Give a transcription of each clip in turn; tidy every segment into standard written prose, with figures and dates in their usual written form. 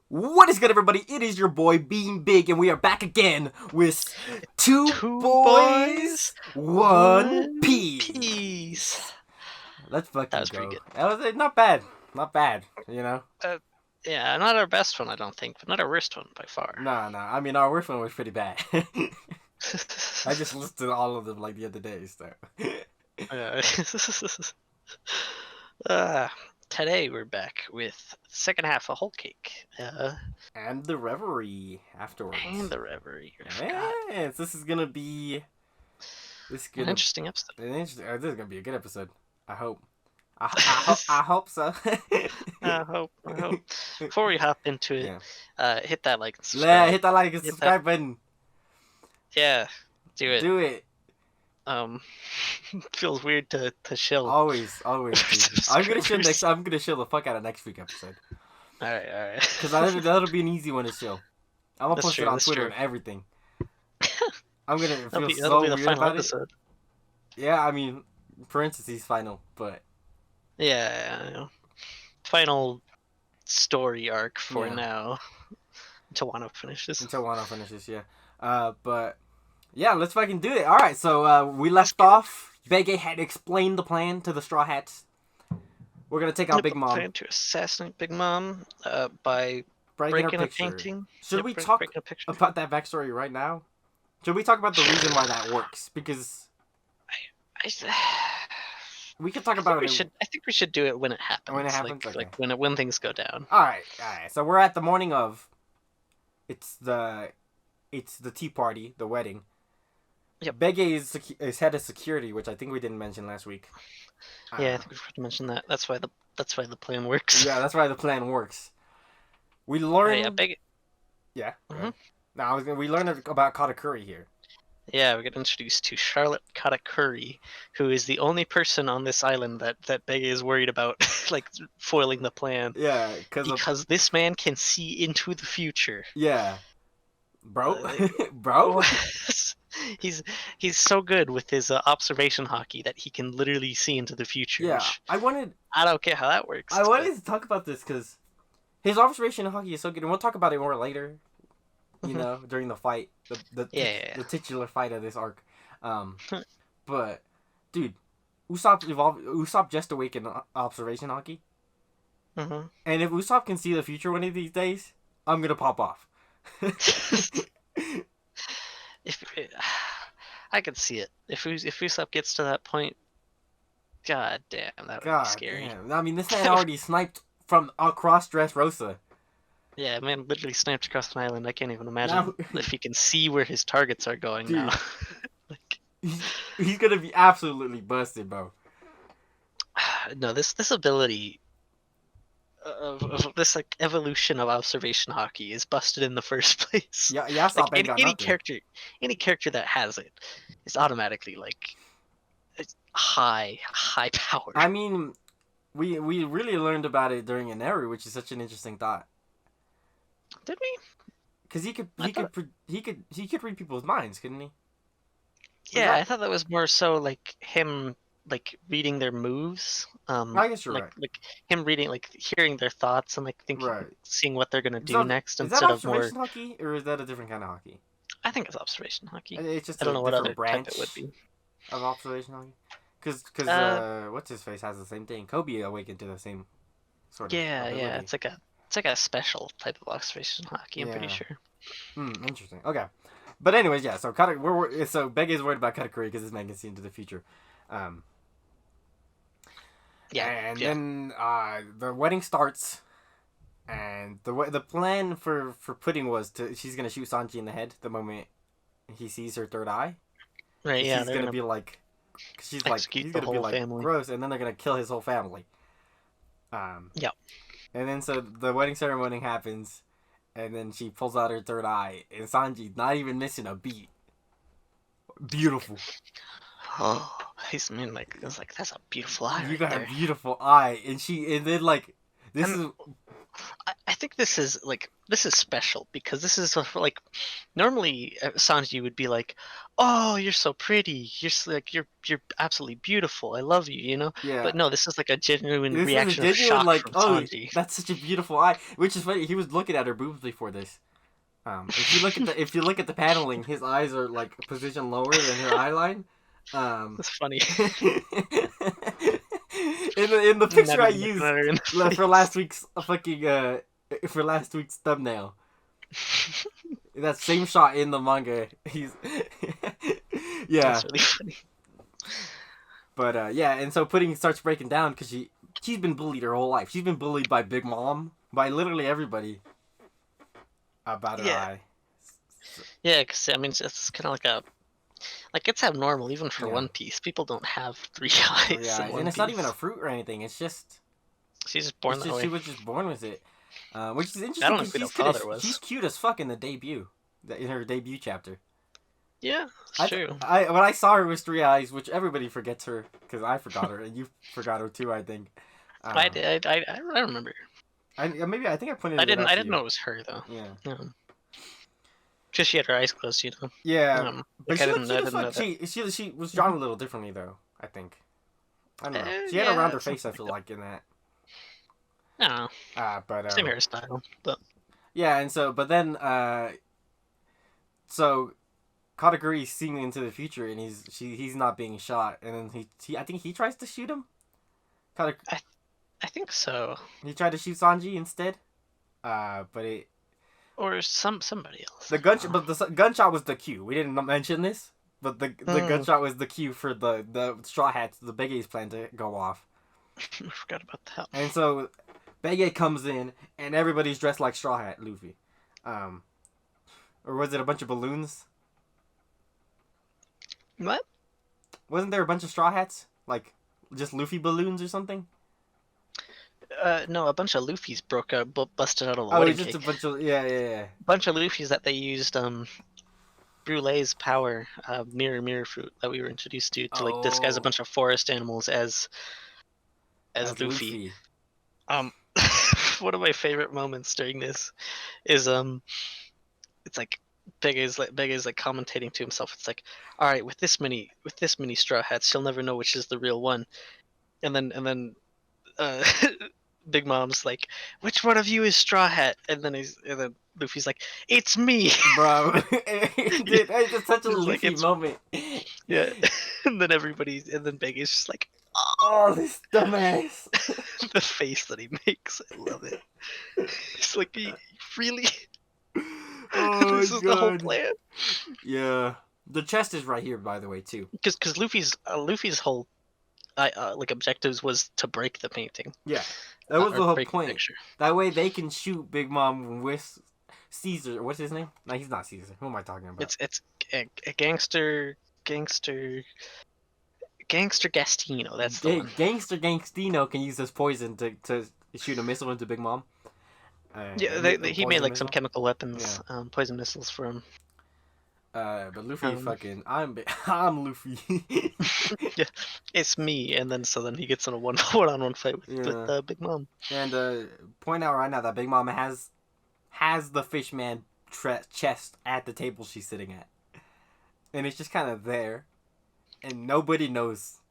What is good, everybody? It is your boy Being Big, and we are back again with Two Two Boys, boys, One one piece. Piece. Let's That fucking was pretty go. good. That was it. Not bad. Not bad. You know? Uh, yeah, not our best one, I don't think, but not our worst one by far. Nah. I mean, our worst one was pretty bad. I just listed all of them like the other day, so. Uh, uh, Today we're back with the second half of Whole Cake. And the Reverie And afterwards. the Reverie. I forgot. Yes, this is gonna be. This is An gonna. interesting episode. This is gonna be a good episode. I hope. I hope so. I hope. Before we hop into it, Yeah. hit that like and Yeah, subscribe. hit that like and Hit that. subscribe button. Yeah, do it. Do it. Um, feels weird to shill. Always, dude. I'm gonna shill the fuck out of next week's episode. All right. Cause that'll be an easy one to shill. I'm gonna That's post it true. on That's Twitter true. and everything. I'm gonna That'll feel be so the weird final about episode. it. Yeah, I mean, parentheses final, but Yeah. Final story arc for Yeah. now. Until Wano finishes. until Wano finishes, yeah. But yeah, let's fucking do it. All right, so we left off. Bege had explained the plan to the Straw Hats. We're gonna take out Big Mom. Plan to assassinate Big Mom by Breaking her breaking a picture. painting. Should we talk breaking a picture. about that backstory right now? Should we talk about the reason why that works? Because I we could talk about it. I think we should do it when it happens. When it happens, like okay. when things go down. All right. So we're at the morning of. It's the tea party, the wedding. Yep. Bege is head of security, which I think we didn't mention last week. Yeah, I think we forgot to mention that. That's why the plan works. Yeah, that's why the plan works. We learn. Yeah, Bege. Yeah. Mhm. Now we learn about Katakuri here. Yeah, we get introduced to Charlotte Katakuri, who is the only person on this island that Bege is worried about, like foiling the plan. Yeah, Because this man can see into the future. Yeah, bro, bro. he's so good with his observation hockey that he can literally see into the future. Yeah, I don't get how that works. I wanted to talk about this because his observation hockey is so good, and we'll talk about it more later. You know, during the fight, the titular fight of this arc. But dude, Usopp just awakened observation hockey. Mm-hmm. And if Usopp can see the future one of these days, I'm gonna pop off. I could see it. If Usopp gets to that point, god damn, that would be scary. Damn. I mean, this man already sniped from across Dressrosa. Yeah, man literally sniped across an island. I can't even imagine if he can see where his targets are going now. Like, he's gonna be absolutely busted, bro. No, this ability of this like evolution of observation hockey is busted in the first place. Yeah, like any character that has it is automatically like it's high power. I mean, we really learned about it during Ineru, which is such an interesting thought. Did we? Because he could read people's minds, couldn't he? Yeah, I thought that was more so like him like reading their moves. I guess you're like, right. Like him reading, like hearing their thoughts and like thinking, seeing what they're gonna do next instead of more. Is that observation hockey, or is that a different kind of hockey? I think it's observation hockey. It's just I don't know what other branch type it would be. Of observation hockey. Because what's his face has the same thing. Kobe awakened to the same sort of. Yeah, ability. yeah. It's like a special type of observation hockey. I'm pretty sure. Interesting. Okay, but anyways, yeah. So so Bege is worried about Katakuri because this man can see into the future. Then the wedding starts, and the plan for Pudding was she's gonna shoot Sanji in the head the moment he sees her third eye. Right. Yeah. He's gonna be like, he's gonna be like family. gross, and then they're gonna kill his whole family. Yep. And then so the wedding ceremony happens, and then she pulls out her third eye, and Sanji's not even missing a beat. Beautiful. Oh, he's that's a beautiful eye. You got a beautiful eye, and then like this is I think this is special because this is like normally Sanji would be like, "Oh, you're so pretty. You're absolutely beautiful. I love you," you know. Yeah. But no, this is like a genuine This is a reaction of genuine shock like, from oh, Sanji. that's such a beautiful eye. Which is funny. He was looking at her boobs before this. If you look at the paneling, his eyes are like positioned lower than her eye line. That's funny. In the picture Not I even looking used at her in the for face. last week's thumbnail, that same shot in the manga, he's yeah. That's really funny. But yeah, and so Pudding starts breaking down because she's been bullied her whole life. She's been bullied by Big Mom, by literally everybody about her eye. Yeah, because I mean it's kind of like it's abnormal even for One Piece. People don't have 3 eyes in One and it's Piece. not even a fruit or anything. It's just she's just born that way. She was just born with it, which is interesting. I don't know who the father was. She's cute as fuck in the debut, in her debut chapter. Yeah, it's true. When I saw her with 3 eyes, which everybody forgets her because I forgot her and you forgot her too. I think. I did. I remember. I think I pointed. I didn't know it was her though. Yeah. Because she had her eyes closed, you know. Yeah, but I didn't know that. She was drawn a little differently though. I think. I don't know. She had a rounder face. I feel like in that. No. But same hairstyle, but. Yeah, and so then so Katakuri's seeing into the future, and he's not being shot, and then I think he tries to shoot him. I think so. He tried to shoot Sanji instead, but it. Or somebody else. The gunshot was the cue. We didn't mention this, but the gunshot was the cue for the Straw Hats, the Bege's plan to go off. I forgot about that. And so Bege comes in, and everybody's dressed like Straw Hat Luffy. Or was it a bunch of balloons? What? Wasn't there a bunch of Straw Hats? Like, just Luffy balloons or something? No, a bunch of Luffy's broke out, busted out of the wedding cake. A bunch of A bunch of Luffy's that they used Brulee's power, mirror fruit that we were introduced to like disguise a bunch of forest animals as Luffy. One of my favorite moments during this is it's like Bege's like commentating to himself. It's like, all right, with this many Straw Hats, she'll never know which is the real one. And then Big Mom's like, which one of you is Straw Hat? And then Luffy's like, it's me, bro. Dude, it's such a Luffy moment. Yeah. And then Bege's just like, oh, this dumbass. The face that he makes, I love it. It's like, really? Oh, this is the whole plan. Yeah, the chest is right here, by the way, too. Because Luffy's whole objectives was to break the painting. Yeah, that was the whole point. That way they can shoot Big Mom with Caesar. What's his name? No, he's not Caesar. Who am I talking about? It's a gangster Gastino. That's the one. Gangster Gastino can use this poison to shoot a missile into Big Mom. He made like some chemical weapons, poison missiles for him. But Luffy I'm Luffy. Yeah, it's me, and then he gets in a one-on-one fight with Big Mom. And point out right now that Big Mom has the fishman chest at the table she's sitting at, and it's just kind of there, and nobody knows.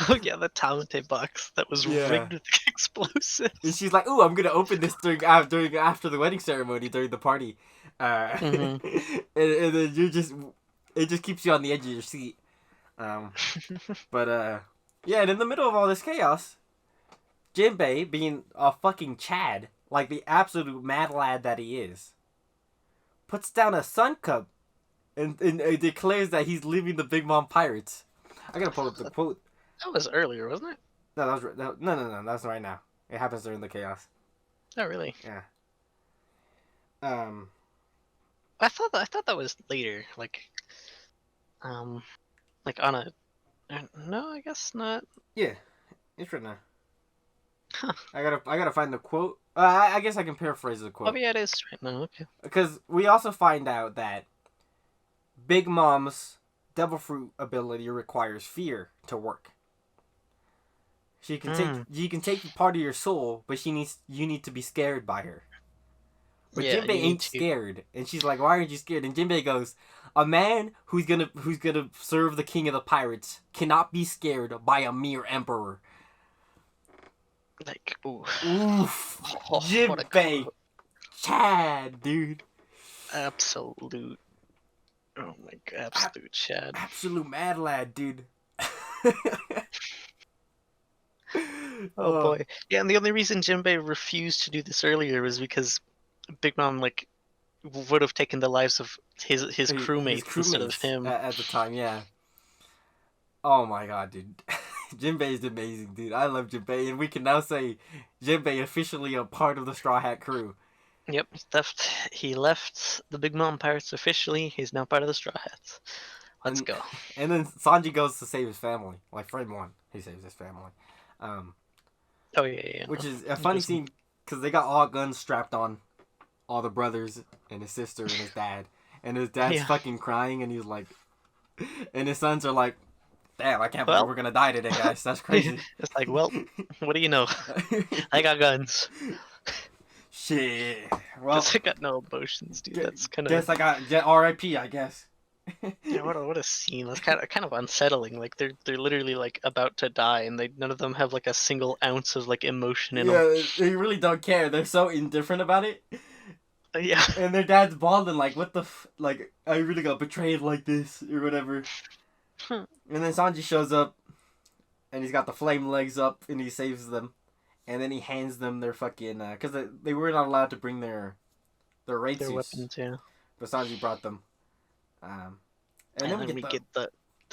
Oh yeah, the Talente box that was rigged with explosives. And she's like, "Ooh, I'm gonna open this after the wedding ceremony during the party." And then it just keeps you on the edge of your seat. But yeah, and in the middle of all this chaos, Jinbei, being a fucking Chad, like the absolute mad lad that he is, puts down a sun cup and declares that he's leaving the Big Mom Pirates. I gotta pull up the quote. That was earlier, wasn't it? No, no. That's right now. It happens during the chaos. Oh, really? Yeah. I thought that was later, like on a. No, I guess not. Yeah, it's right now. Huh. I gotta find the quote. I guess I can paraphrase the quote. Oh yeah, it is right now. Okay. Because we also find out that Big Mom's Devil Fruit ability requires fear to work. She can take part of your soul, but you need to be scared by her. But Yeah, Jinbei ain't scared, and she's like, "Why aren't you scared?" And Jinbei goes, "A man who's gonna serve the king of the pirates cannot be scared by a mere emperor." Like, ooh. Oof, Jinbei, Chad, dude. Absolute. Oh my god, absolute Chad. Absolute mad lad, dude. Oh boy. Yeah, and the only reason Jinbei refused to do this earlier was because Big Mom like would have taken the lives of his crewmates instead of him at the time. Yeah. Oh my god, dude. Jinbei is amazing, dude. I love Jinbei, and we can now say Jinbei officially a part of the Straw Hat crew. Yep, he left the Big Mom Pirates officially. He's now part of the Straw Hats. Let's go. And then Sanji goes to save his family. Like Frame 1, he saves his family. Oh yeah. Which is a funny scene because they got all guns strapped on all the brothers and his sister and his dad. And his dad's fucking crying, and he's like, and his sons are like, "Damn, I can't believe we're gonna die today, guys. That's crazy." It's like, well, what do you know? I got guns. Shit. Well, I got no emotions, dude. That's kind of. Guess I got R.I.P. I guess. Yeah, what a scene. That's kind of unsettling. Like they're literally like about to die, and none of them have like a single ounce of like emotion in them. Yeah, they really don't care. They're so indifferent about it. Yeah. And their dad's balding like, what the like, I really got betrayed like this or whatever. And then Sanji shows up, and he's got the flame legs up, and he saves them. And then he hands them their fucking, because they were not allowed to bring their raid suits. Weapons, yeah. But Sanji brought them. And then we get the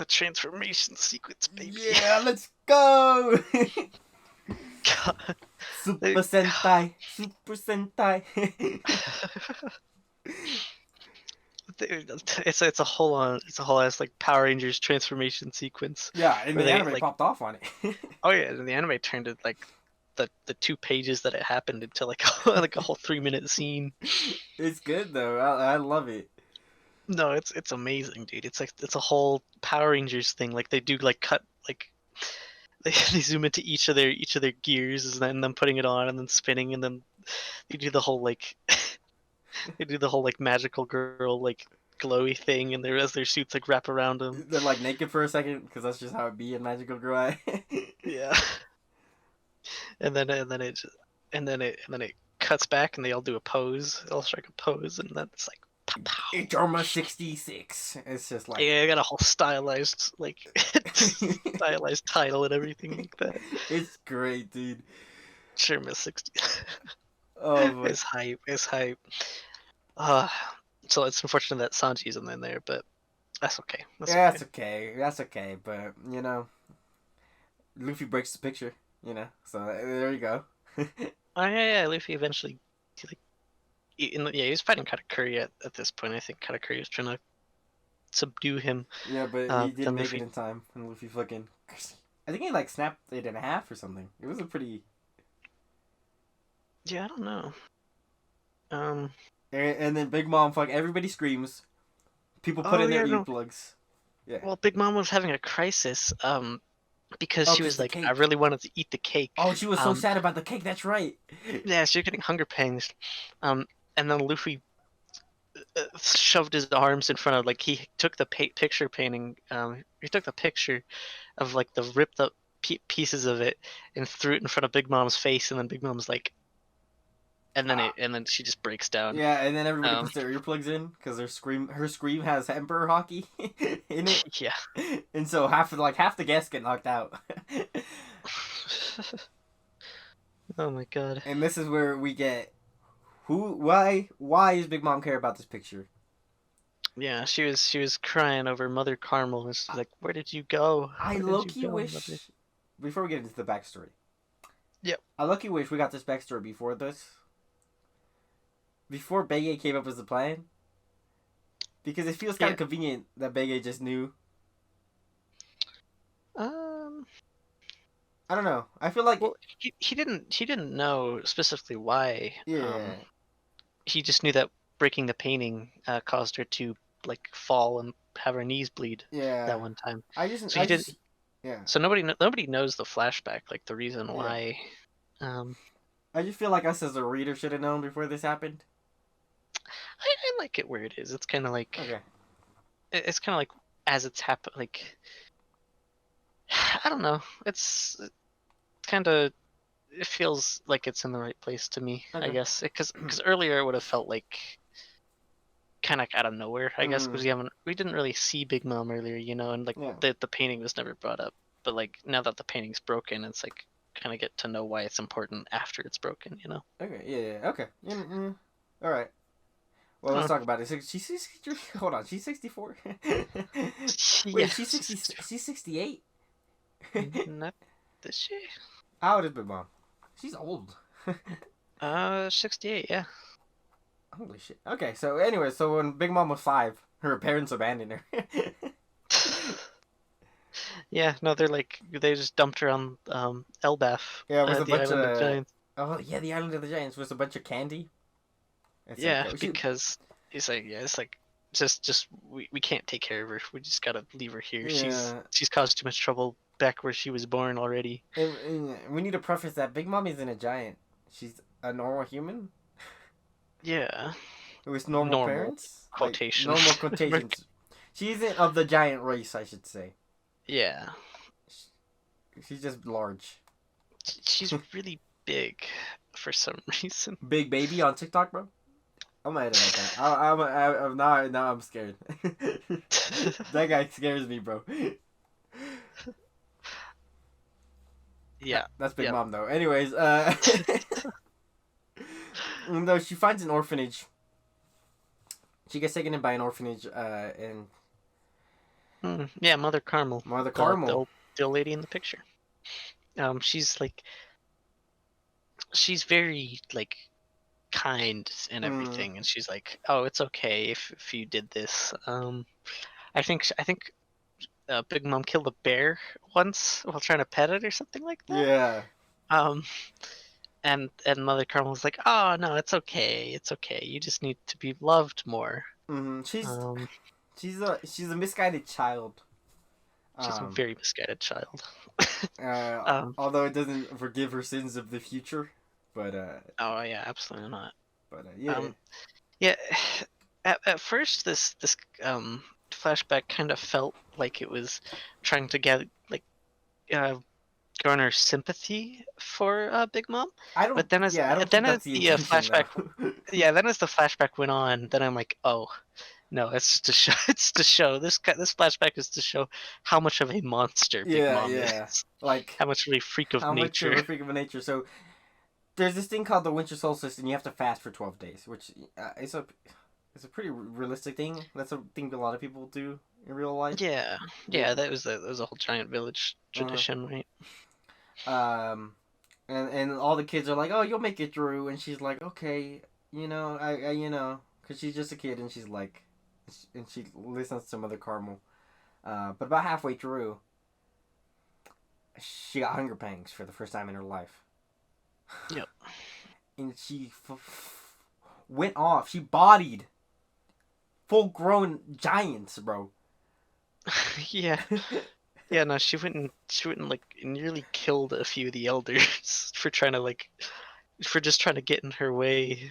transformation sequence, baby. Yeah, let's go! Super Sentai. It's a whole ass like Power Rangers transformation sequence. Yeah, and the anime popped off on it. Oh yeah, and the anime turned it like the 2 pages that it happened into like like a whole 3-minute scene. It's good though. I love it. No, it's amazing, dude. It's a whole Power Rangers thing. Like they do like cut like they zoom into each of their gears and then them putting it on and then spinning, and then they do the whole like magical girl like glowy thing, and as their suits like wrap around them. They're like naked for a second because that's just how it be in Magical Girl. Yeah. And then it cuts back, and they all do a pose. They all strike a pose, and then it's like pow, pow. It's Arma 66. It's just like, yeah, I got a whole stylized title and everything like that. It's great, dude. Sherma 60. Oh, it's hype. So it's unfortunate that Sanji isn't in there, but that's okay. That's okay. But you know, Luffy breaks the picture. You know, so there you go. Oh yeah. Luffy eventually, he's fighting Katakuri at this point. I think Katakuri is trying to subdue him. Yeah, but he didn't make it in time, and Luffy fucking, I think he like snapped it in half or something. It was a pretty. Yeah, I don't know. And then Big Mom, everybody screams. People put in their earplugs. Yeah. Well, Big Mom was having a crisis. Because she was like, I really wanted to eat the cake. Oh, she was so sad about the cake. That's right. Yeah, she was getting hunger pangs. And then Luffy shoved his arms in front of, like, he took the picture painting. He took the picture of like the ripped up pieces of it and threw it in front of Big Mom's face, and then Big Mom's like, and then she just breaks down. Yeah, and then everybody puts their earplugs in because her scream has Emperor Hockey in it. Yeah. And so half the guests get knocked out. Oh my god. And this is where we get why does Big Mom care about this picture? Yeah, she was crying over Mother Carmel, and she's like, "Where did you go?" I low-key wish, Mother? Before we get into the backstory. Yep. I low-key wish we got this backstory before this. Before Bege came up with the plan. Because it feels kind of convenient that Bege just knew. I don't know. I feel like he didn't know specifically why. Yeah. He just knew that breaking the painting caused her to like fall and have her knees bleed. Yeah. That one time. Yeah, Yeah. So nobody knows the flashback, like the reason why. I just feel like us as a reader should have known before this happened. I like it where it is. It's kind of like it's kind of like as it's happened. Like I don't know. It's kind of it feels like it's in the right place to me. I guess because earlier it would have felt like kind of out of nowhere. I guess because we didn't really see Big Mom earlier, you know, and like the painting was never brought up. But like now that the painting's broken, it's like kind of get to know why it's important after it's broken, you know. Okay. Yeah. Okay. All right. Well, let's talk about it. She's 63. Hold on. She's 64. Wait, she's 60. She's 68. Not is she? How old is Big Mom? She's old. 68. Yeah. Holy shit. Okay. So anyway, so when Big Mom was 5, her parents abandoned her. Yeah. No, they just dumped her on Elbaf. Yeah, it was a the bunch island of giants. Oh yeah, the Island of the Giants was a bunch of candy. It's yeah, like, because he's like, it's like just we can't take care of her. We just gotta leave her here. Yeah. She's caused too much trouble back where she was born already. And we need to preface that Big Mom isn't a giant. She's a normal human. Yeah. With normal parents. Quotations. Like, normal quotations. She isn't of the giant race, I should say. Yeah. She's just large. She's really big for some reason. Big baby on TikTok, bro. I'm gonna edit that. Now I'm scared. That guy scares me, bro. Yeah. That's Big Mom, though. Anyways, no, she finds an orphanage. She gets taken in by an orphanage, and yeah, Mother Carmel. Mother Carmel, the old lady in the picture. She's very like kind and everything, and she's like, oh, it's okay if you did this. I think Big Mom killed a bear once while trying to pet it or something like that. Yeah. And Mother Carmel was like, oh no, it's okay, you just need to be loved more. She's a misguided child. She's a very misguided child. Although it doesn't forgive her sins of the future, but oh yeah, absolutely not. But yeah. At first, this flashback kind of felt like it was trying to get garner sympathy for Big Mom. But then as the flashback, then as the flashback went on, then I'm like, oh. No, it's to show. It's to show this flashback is to show how much of a monster Big Mom is. Like how much of a freak of nature. So there's this thing called the Winter Solstice, and you have to fast for 12 days, which is a pretty realistic thing. That's a thing a lot of people do in real life. Yeah, that was a whole giant village tradition, right? And all the kids are like, "Oh, you'll make it through," and she's like, "Okay, I because she's just a kid, and she's like. And she listens to Mother Carmel. But about halfway through, she got hunger pangs for the first time in her life. Yep. And she went off. She bodied full-grown giants, bro. Yeah. Yeah, no, she went and like nearly killed a few of the elders for just trying to get in her way.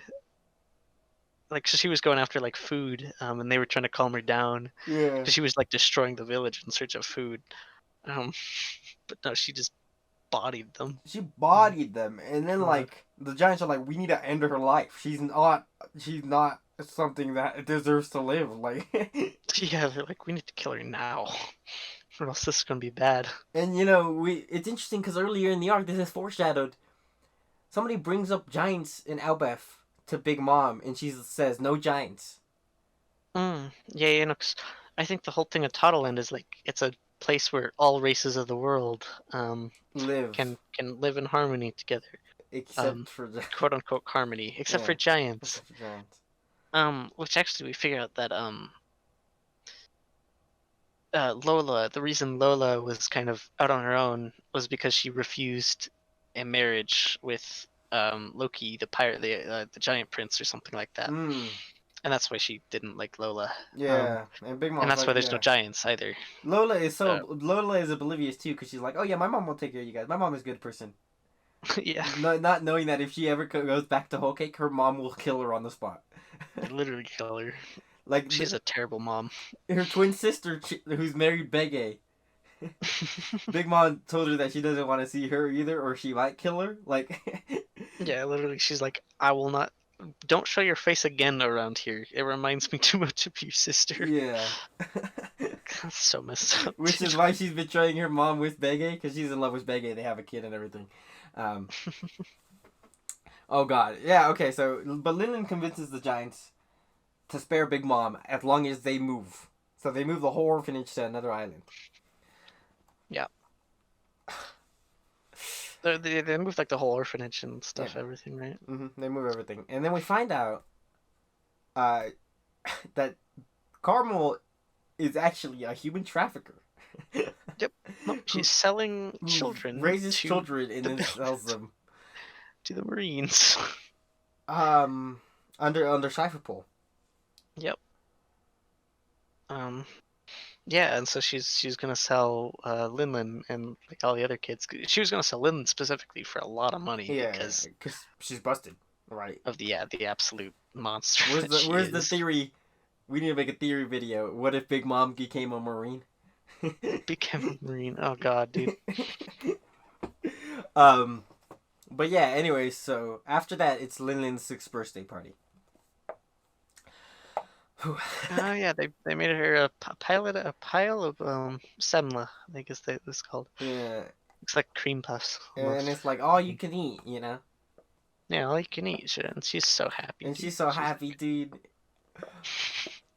Like, so she was going after like food, and they were trying to calm her down. Yeah. She was like destroying the village in search of food. But no, she just bodied them. She bodied them, and then like the giants are like, we need to end her life. She's not something that deserves to live. Like. Yeah, they're like, we need to kill her now, or else this is gonna be bad. And it's interesting because earlier in the arc, this is foreshadowed. Somebody brings up giants in Elbaf to Big Mom, and she says, no giants. Yeah, cause I think the whole thing of Toddleland is like, it's a place where all races of the world live can live in harmony together. Except for quote unquote harmony. Except for giants. Which actually we figure out that Lola, the reason Lola was kind of out on her own was because she refused a marriage with Loki, the pirate, the giant prince, or something like that. And that's why she didn't like Lola. Yeah, and Big Mom's and that's like, why there's no giants either. Lola is oblivious too, because she's like, oh yeah, my mom will take care of you guys. My mom is a good person. Yeah. Not knowing that if she ever goes back to Whole Cake, her mom will kill her on the spot. Literally kill her. Like she's a terrible mom. Her twin sister, who's married Bege. Big Mom told her that she doesn't want to see her either, or she might kill her. Like, yeah, literally, she's like, I will not. Don't show your face again around here. It reminds me too much of your sister. Yeah. That's so messed up. Which is why she's betraying her mom with Bege, because she's in love with Bege. They have a kid and everything. Oh god. Yeah, okay, so, but Linlin convinces the giants to spare Big Mom as long as they move. So they move the whole orphanage to another island. Yeah. They move like the whole orphanage and stuff, yeah. Everything, right? Mm-hmm. They move everything. And then we find out that Carmel is actually a human trafficker. Yep. No, she's selling children. Raises children and then sells them. To the Marines. Under Cypherpole. Yep. Yeah, and so she's gonna sell Linlin and like all the other kids. She was gonna sell Linlin specifically for a lot of money. Yeah, because she's busted, right? Of the absolute monster. Where's the theory? We need to make a theory video. What if Big Mom became a Marine? Became a Marine. Oh god, dude. But yeah. Anyway, so after that, it's Linlin's 6th birthday party. Oh yeah, they made her a pile of semla, I guess that was called. Yeah. Looks like cream puffs. Almost. And it's like all you can eat, you know. Yeah, all you can eat shit, and she's so happy. And she's so happy, dude.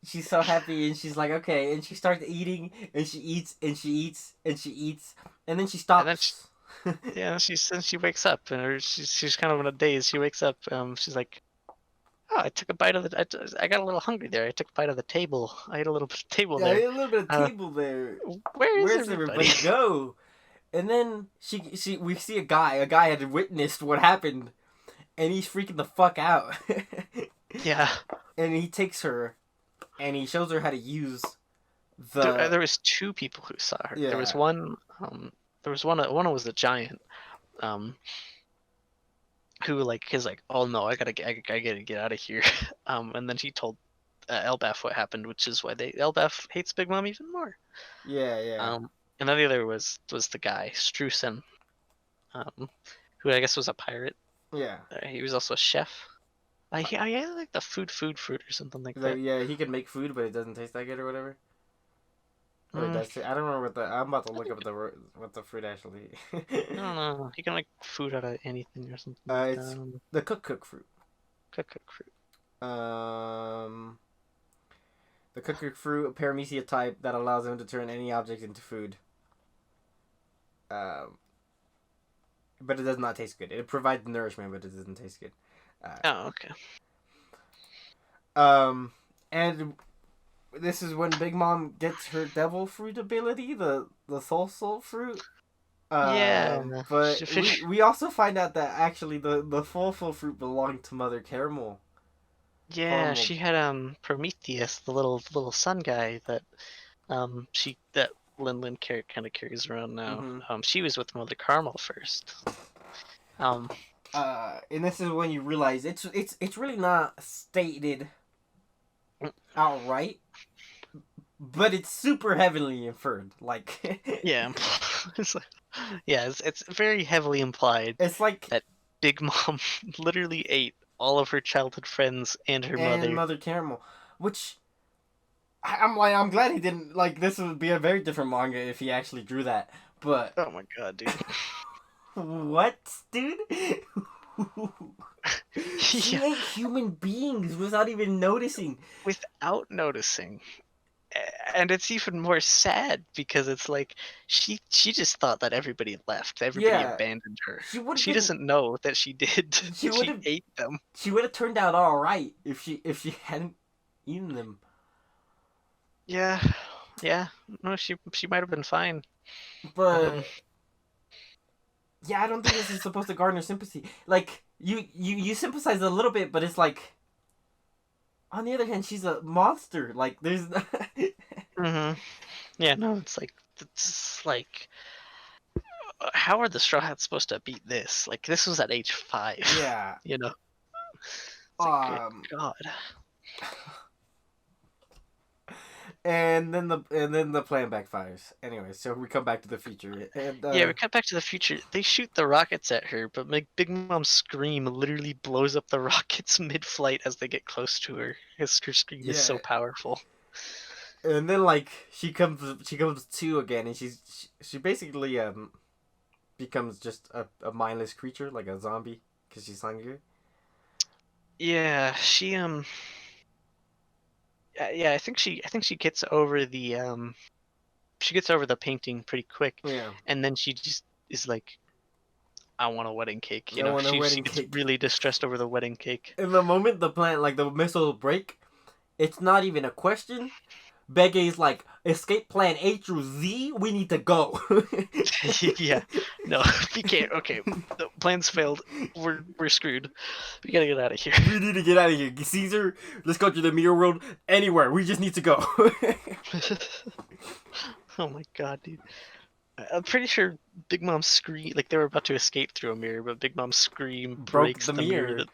She's so happy, and she's like, okay, and she starts eating, and she eats, and she eats, and she eats, and then she stops. And then she wakes up, and she's kind of in a daze. She wakes up, she's like, oh, I took a bite of I got a little hungry there. I took a bite of the table. I ate a little bit of table there. I ate a little bit of table there. Where's everybody go? And then we see a guy. A guy had witnessed what happened, and he's freaking the fuck out. Yeah. And he takes her, and he shows her how to use the. There was 2 people who saw her. Yeah. There was one. One was the giant. Who is like, oh no, I gotta get out of here. And then he told Elbaf what happened, which is why Elbaf hates Big Mom even more. Yeah. And then the other was the guy Strusen, who I guess was a pirate. Yeah. He was also a chef. He had like the fruit or something like that. Yeah, he can make food, but it doesn't taste that good or whatever. Or I don't remember I'm about to look up what the fruit actually. I don't know. He can make food out of anything or something. It's the cook fruit. Cook fruit. The cook fruit, a paramecia type that allows him to turn any object into food. But it does not taste good. It provides nourishment, but it doesn't taste good. Okay. And this is when Big Mom gets her devil fruit ability, the soul fruit. Yeah. But we also find out that actually the full fruit belonged to Mother Caramel. Yeah, she had Prometheus, the little sun guy that Linlin kind of carries around now. Mm-hmm. She was with Mother Caramel first. And this is when you realize it's really not stated outright, but it's super heavily inferred. Like yeah, it's very heavily implied. It's like that Big Mom literally ate all of her childhood friends and her mother. And Mother Caramel, which I'm glad he didn't. Like, this would be a very different manga if he actually drew that. But oh my god, dude. What, dude? She ate human beings without even noticing. Without noticing. And it's even more sad because it's like she just thought that everybody left. Everybody abandoned her. She doesn't know that she did. She ate them. She would have turned out all right if she hadn't eaten them. Yeah. No, she might have been fine. But yeah, I don't think this is supposed to garner sympathy. Like you sympathize a little bit, but it's like on the other hand, she's a monster. Like, there's. Yeah, no, it's like how are the Straw Hats supposed to beat this? Like, this was at age 5. Yeah. You know. It's like, good God. And then the plan backfires. Anyway, so we come back to the future, and yeah, we cut back to the future. They shoot the rockets at her, but Big Mom's scream literally blows up the rockets mid-flight as they get close to her. Her scream is so powerful. And then like she comes to again, and she basically becomes just a mindless creature, like a zombie, because she's hungry. Yeah, she yeah, I think she gets over the painting pretty quick. Yeah. And then she just is like, I want a wedding cake. You I know, want a wedding she gets cake. really distressed over the wedding cake. In the moment the plant, like the missile break, it's not even a question. Begay's like, escape plan A through Z, we need to go. Yeah, no, we can't. Okay, the plans failed. We're screwed. We gotta get out of here. We need to get out of here. Caesar, let's go to the mirror world. Anywhere, we just need to go. Oh my god, dude. I'm pretty sure Big Mom's scream, like they were about to escape through a mirror, but Big Mom's scream breaks the mirror.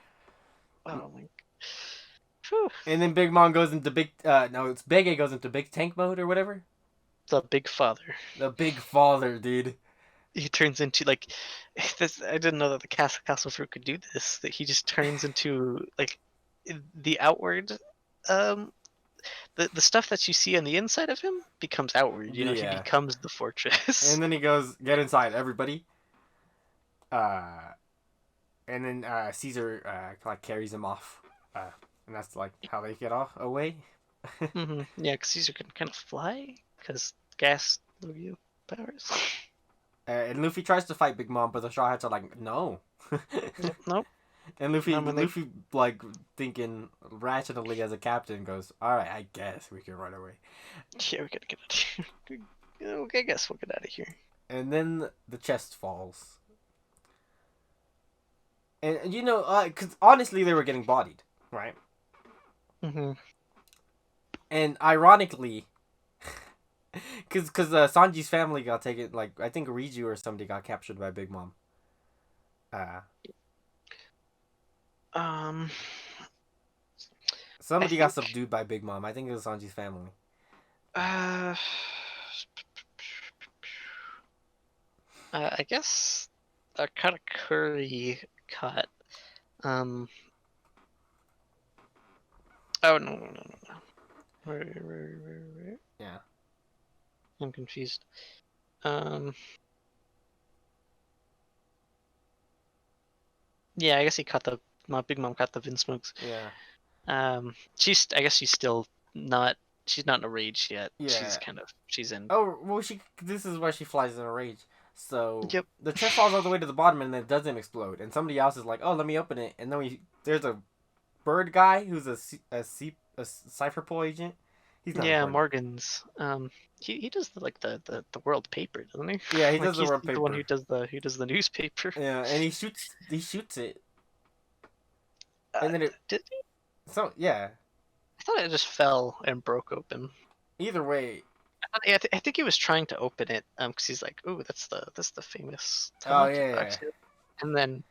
Oh my. Whew. And then Big Mom goes into it's Begay goes into big tank mode or whatever. The Big Father. The Big Father, dude. He turns into like this. I didn't know that the Castle Fruit could do this. That he just turns into like the outward, the stuff that you see on the inside of him becomes outward. You know, he becomes the fortress. And then he goes, "Get inside, everybody." And then Caesar like carries him off. And that's like how they get away. Mm-hmm. Yeah, because Caesar can kind of fly because gas powers. And Luffy tries to fight Big Mom, but the Straw Hats are like, no. Nope. And Luffy like thinking rationally as a captain goes, all right, I guess we can run away. Yeah, we gotta get out of here. Okay, I guess we'll get out of here. And then the chest falls. And because honestly, they were getting bodied, right? Mm-hmm. And ironically, because Sanji's family got taken, like I think Riju or somebody got captured by Big Mom. Somebody got subdued by Big Mom. I think it was Sanji's family. I guess a Katakuri cut. Oh no. Where? Yeah. I'm confused. Yeah, I guess my Big Mom caught the Vinsmokes. Yeah. I guess she's still not. She's not in a rage yet. Yeah. She's in. Oh well, this is why she flies in a rage. So yep. The chest falls all the way to the bottom and it doesn't explode. And somebody else is like, "Oh, let me open it." And then there's a bird guy who's a cipher pull agent. He's not Morgan's. He does the world paper, doesn't he? Yeah, he does the world paper. The one who does the newspaper. Yeah, and he shoots it. And then did he? So yeah. I thought it just fell and broke open. Either way. I think he was trying to open it, because he's like, "Ooh, that's the famous." Oh yeah. And then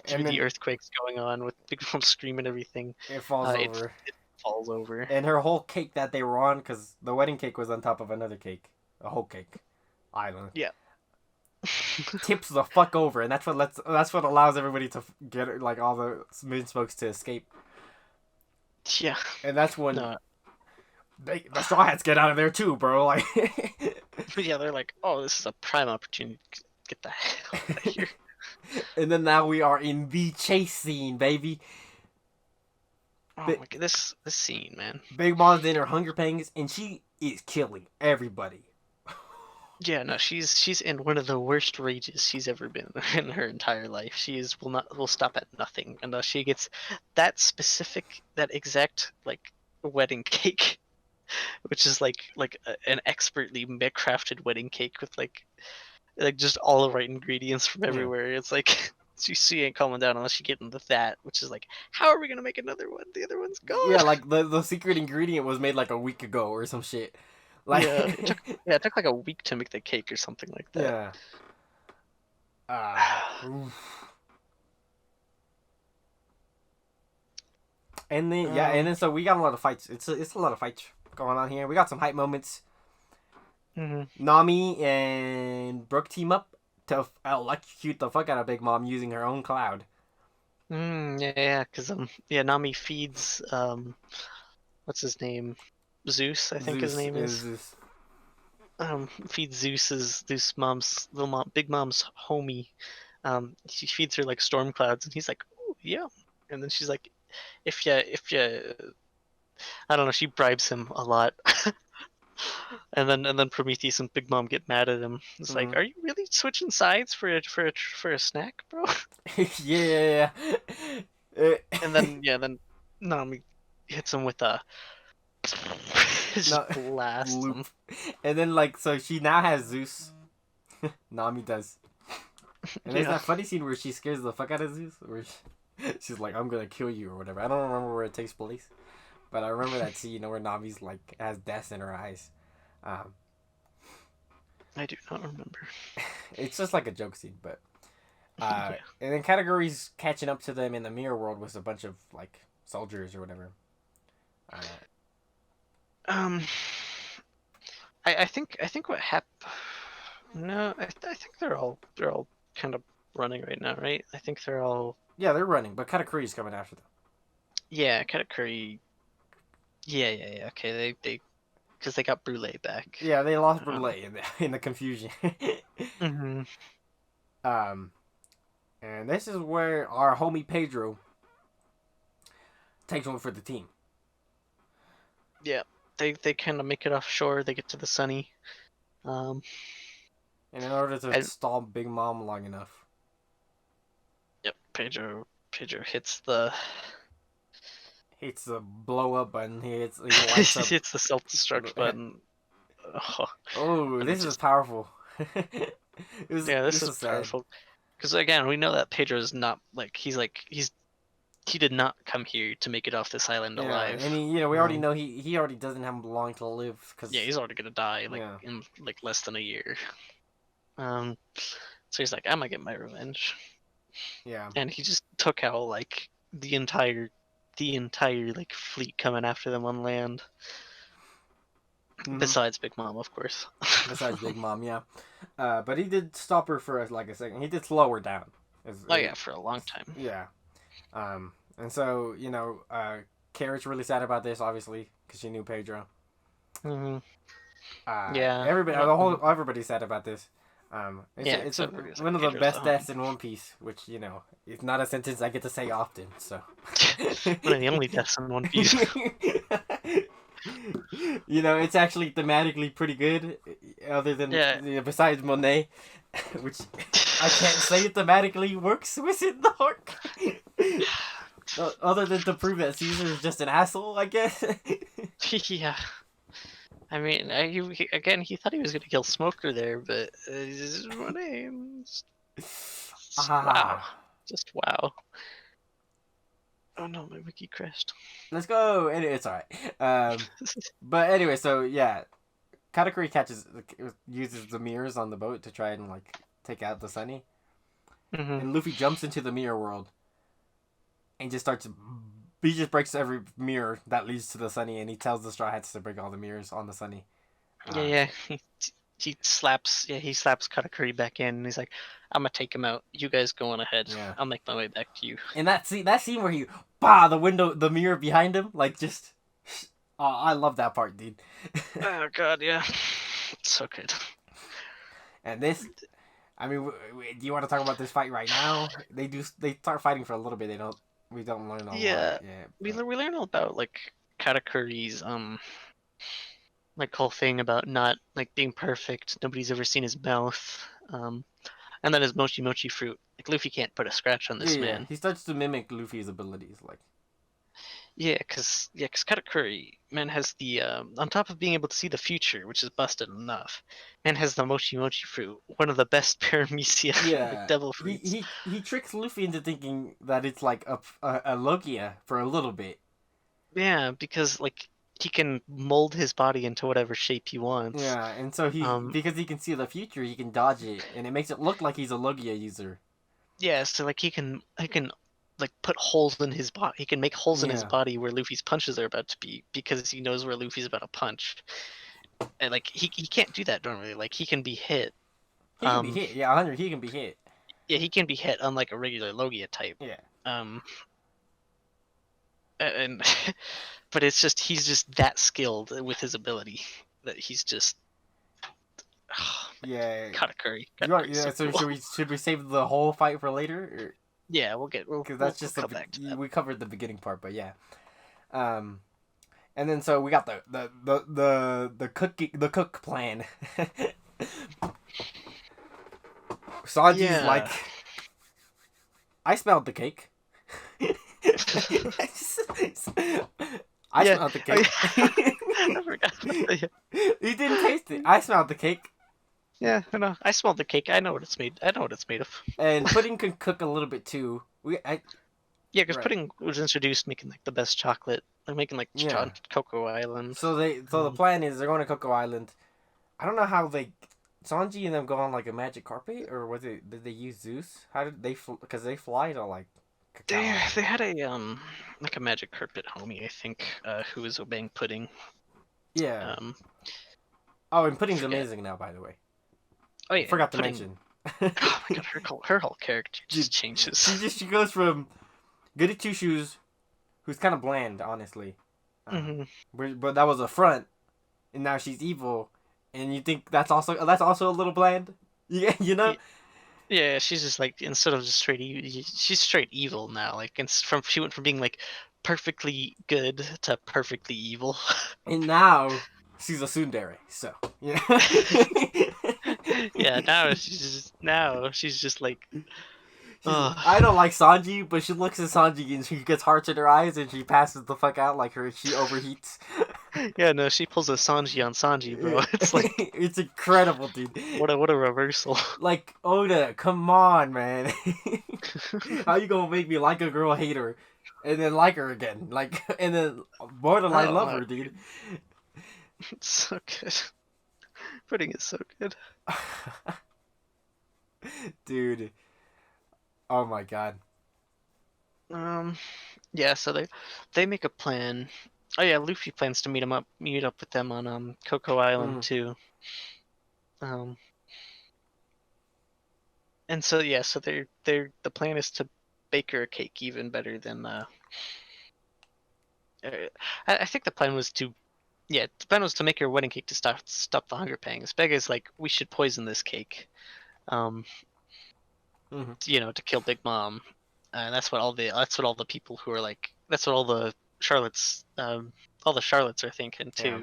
through the earthquakes going on with Big Mom screaming and everything, it falls over. It falls over. And her whole cake that they were on, because the wedding cake was on top of another cake, a whole cake island. Yeah. Tips the fuck over, and that's what allows everybody to get all the Vinsmokes to escape. Yeah. And that's when the Straw Hats get out of there too, bro. Like. Yeah, they're like, "Oh, this is a prime opportunity to get the hell out of here." And then now we are in the chase scene, baby. Oh my god, this scene, man. Big Mom's in her hunger pangs, and she is killing everybody. Yeah, no, she's in one of the worst rages she's ever been in her entire life. She will stop at nothing unless she gets that exact wedding cake, which is like an expertly crafted wedding cake with like just all the right ingredients from everywhere. It's like she ain't calming down unless you get into that, which is like, how are we gonna make another one? The other one's gone. Yeah, like the secret ingredient was made like a week ago or some shit. Like yeah, it took like a week to make the cake or something like that. Yeah. And then so we got a lot of fights. It's a lot of fights going on here. We got some hype moments. Nami and Brooke team up to electrocute the fuck out of Big Mom using her own cloud. Because Nami feeds what's his name? Zeus, I think his name is. Zeus. Feeds Zeus's Big Mom's homie. She feeds her like storm clouds, and he's like, "Oh yeah," and then she's like, "If you, I don't know." She bribes him a lot, and then Prometheus and Big Mom get mad at him. It's like, "Are you really switching sides for a snack, bro?" yeah. And then Nami hits him with a blast him. And then like so she now has Zeus. Nami does. And there's that funny scene where she scares the fuck out of Zeus, where she's like, "I'm gonna kill you" or whatever. I don't remember where it takes place, but I remember that scene where Nami's like has death in her eyes. I do not remember. It's just like a joke scene, but and then Katakuri's catching up to them in the mirror world with a bunch of like soldiers or whatever. I think what happened. No, I think they're all kind of running right now, right? I think they're all. Yeah, they're running, but Katakuri's coming after them. Yeah, Katakuri. Yeah. Okay, they because they got Brule back. Yeah, they lost Brule in the confusion. And this is where our homie Pedro takes one for the team. Yeah, they kind of make it offshore. They get to the sunny. And in order to stall Big Mom long enough. Yep, Pedro hits the blow up button. He lights up. hits the self-destruct button. Oh, this is powerful. This is powerful. Because again, we know that Pedro is not he did not come here to make it off this island alive. And we already know he already doesn't have long to live. He's already gonna die in less than a year. So he's like, I'm gonna get my revenge. Yeah. And he just took out like the entire like fleet coming after them on land. Besides Big Mom, of course. Besides Big Mom, yeah. But he did stop her for like a second. He did slow her down. For a long time. Yeah. And so Carrot's really sad about this, obviously, because she knew Pedro. Yeah. Everybody's sad about this. It's one of the best deaths in One Piece, which it's not a sentence I get to say often. So. One of the only deaths in One Piece. It's actually thematically pretty good, other than besides Monet, which I can't say thematically works within the arc. Other than to prove that Caesar is just an asshole, I guess. Yeah. I mean, he thought he was going to kill Smoker there, but Monet. Wow. Just wow. Oh no, my wiki crashed. Let's go. It's alright. But anyway, so yeah, Katakuri uses the mirrors on the boat to try and like take out the Sunny, and Luffy jumps into the mirror world, and he just breaks every mirror that leads to the Sunny, and he tells the Straw Hats to break all the mirrors on the Sunny. He slaps Katakuri back in, and he's like, I'm gonna take him out. You guys go on ahead. Yeah. I'll make my way back to you. And that scene where the mirror behind him, like just, I love that part, dude. Oh god, yeah, it's so good. And this, I mean, do you want to talk about this fight right now? They start fighting for a little bit. We don't learn a lot. Yeah, we learn all about like Katakuri's like whole thing about not like being perfect. Nobody's ever seen his mouth. And then his mochi mochi fruit. Like Luffy can't put a scratch on this man. He starts to mimic Luffy's abilities, like. Cause Katakuri, man, has the on top of being able to see the future, which is busted enough, man has the Mochi Mochi fruit, one of the best paramecia like Yeah, devil fruits. he tricks Luffy into thinking that it's like a Logia for a little bit. Yeah, because like he can mold his body into whatever shape he wants. Yeah, and so because he can see the future, he can dodge it, and it makes it look like he's a Logia user. Yeah, so like he can like put holes in his body. He can make holes in his Yeah, body where Luffy's punches are about to be because he knows where Luffy's about to punch. And like he can't do that normally. Like he can be hit. he can be hit. Yeah, 100. He can be hit. Yeah, he can be hit unlike a regular Logia type. Yeah. Um and but it's just he's just that skilled with his ability that he's just Yeah. Katakuri. Yeah. So cool. should we save the whole fight for later? Yeah, Because we'll that's just come back to that. we covered the beginning part, but yeah. And then so we got the cook plan. Sanji's like, I smelled the cake. I smelled the cake. I forgot. He didn't taste it. I smelled the cake. Yeah, I know. I smelled the cake. I know what it's made. I know what it's made of. And pudding can cook a little bit too. Yeah, because pudding was introduced making like the best chocolate, like making like Cocoa Island. So the plan is they're going to Cocoa Island. I don't know how Sanji and them go on like a magic carpet, or did they use Zeus? How did they because they fly to like Cacao. They had a like a magic carpet homie, I think, who was obeying pudding. Yeah. Oh, and pudding's amazing now, by the way. Oh yeah. Forgot to mention. Oh my god, her whole character just changes. She goes from goody two shoes, who's kind of bland, honestly. But that was a front, and now she's evil, and you think that's also a little bland. Yeah, you know. Yeah, she's just like instead of just straight evil, she's straight evil now. Like she went from being like perfectly good to perfectly evil. And now she's a tsundere, so yeah. Yeah, now she's just like. I don't like Sanji, but she looks at Sanji and she gets hearts in her eyes and she passes the fuck out like she overheats. Yeah, no, she pulls a Sanji on Sanji, bro. It's like it's incredible, dude. What a reversal. Like Oda, come on, man. How you gonna make me like a girl, hate her, and then like her again, like, and then borderline love her, dude? It's so good. Pudding is so good. Dude. Oh my god. Yeah, so they make a plan. Oh yeah, Luffy plans to meet up with them on Cocoa Island too. And so yeah, so the plan is to bake her a cake even better than I think the plan was to make her a wedding cake to stop the hunger pangs. Bega's like, we should poison this cake. To kill Big Mom. And that's what all the people who are like, that's what all the Charlottes are thinking too. Yeah.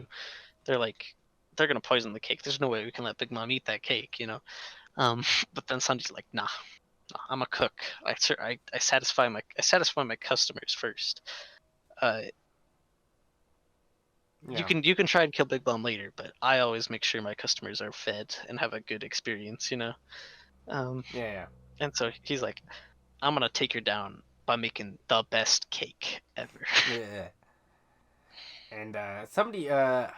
They're like, they're gonna poison the cake. There's no way we can let Big Mom eat that cake, But then Sanji's like, nah, I'm a cook. I satisfy my customers first. You can try and kill Big Mom later, but I always make sure my customers are fed and have a good experience, And so he's like, I'm gonna take her down by making the best cake ever. Yeah. And somebody, I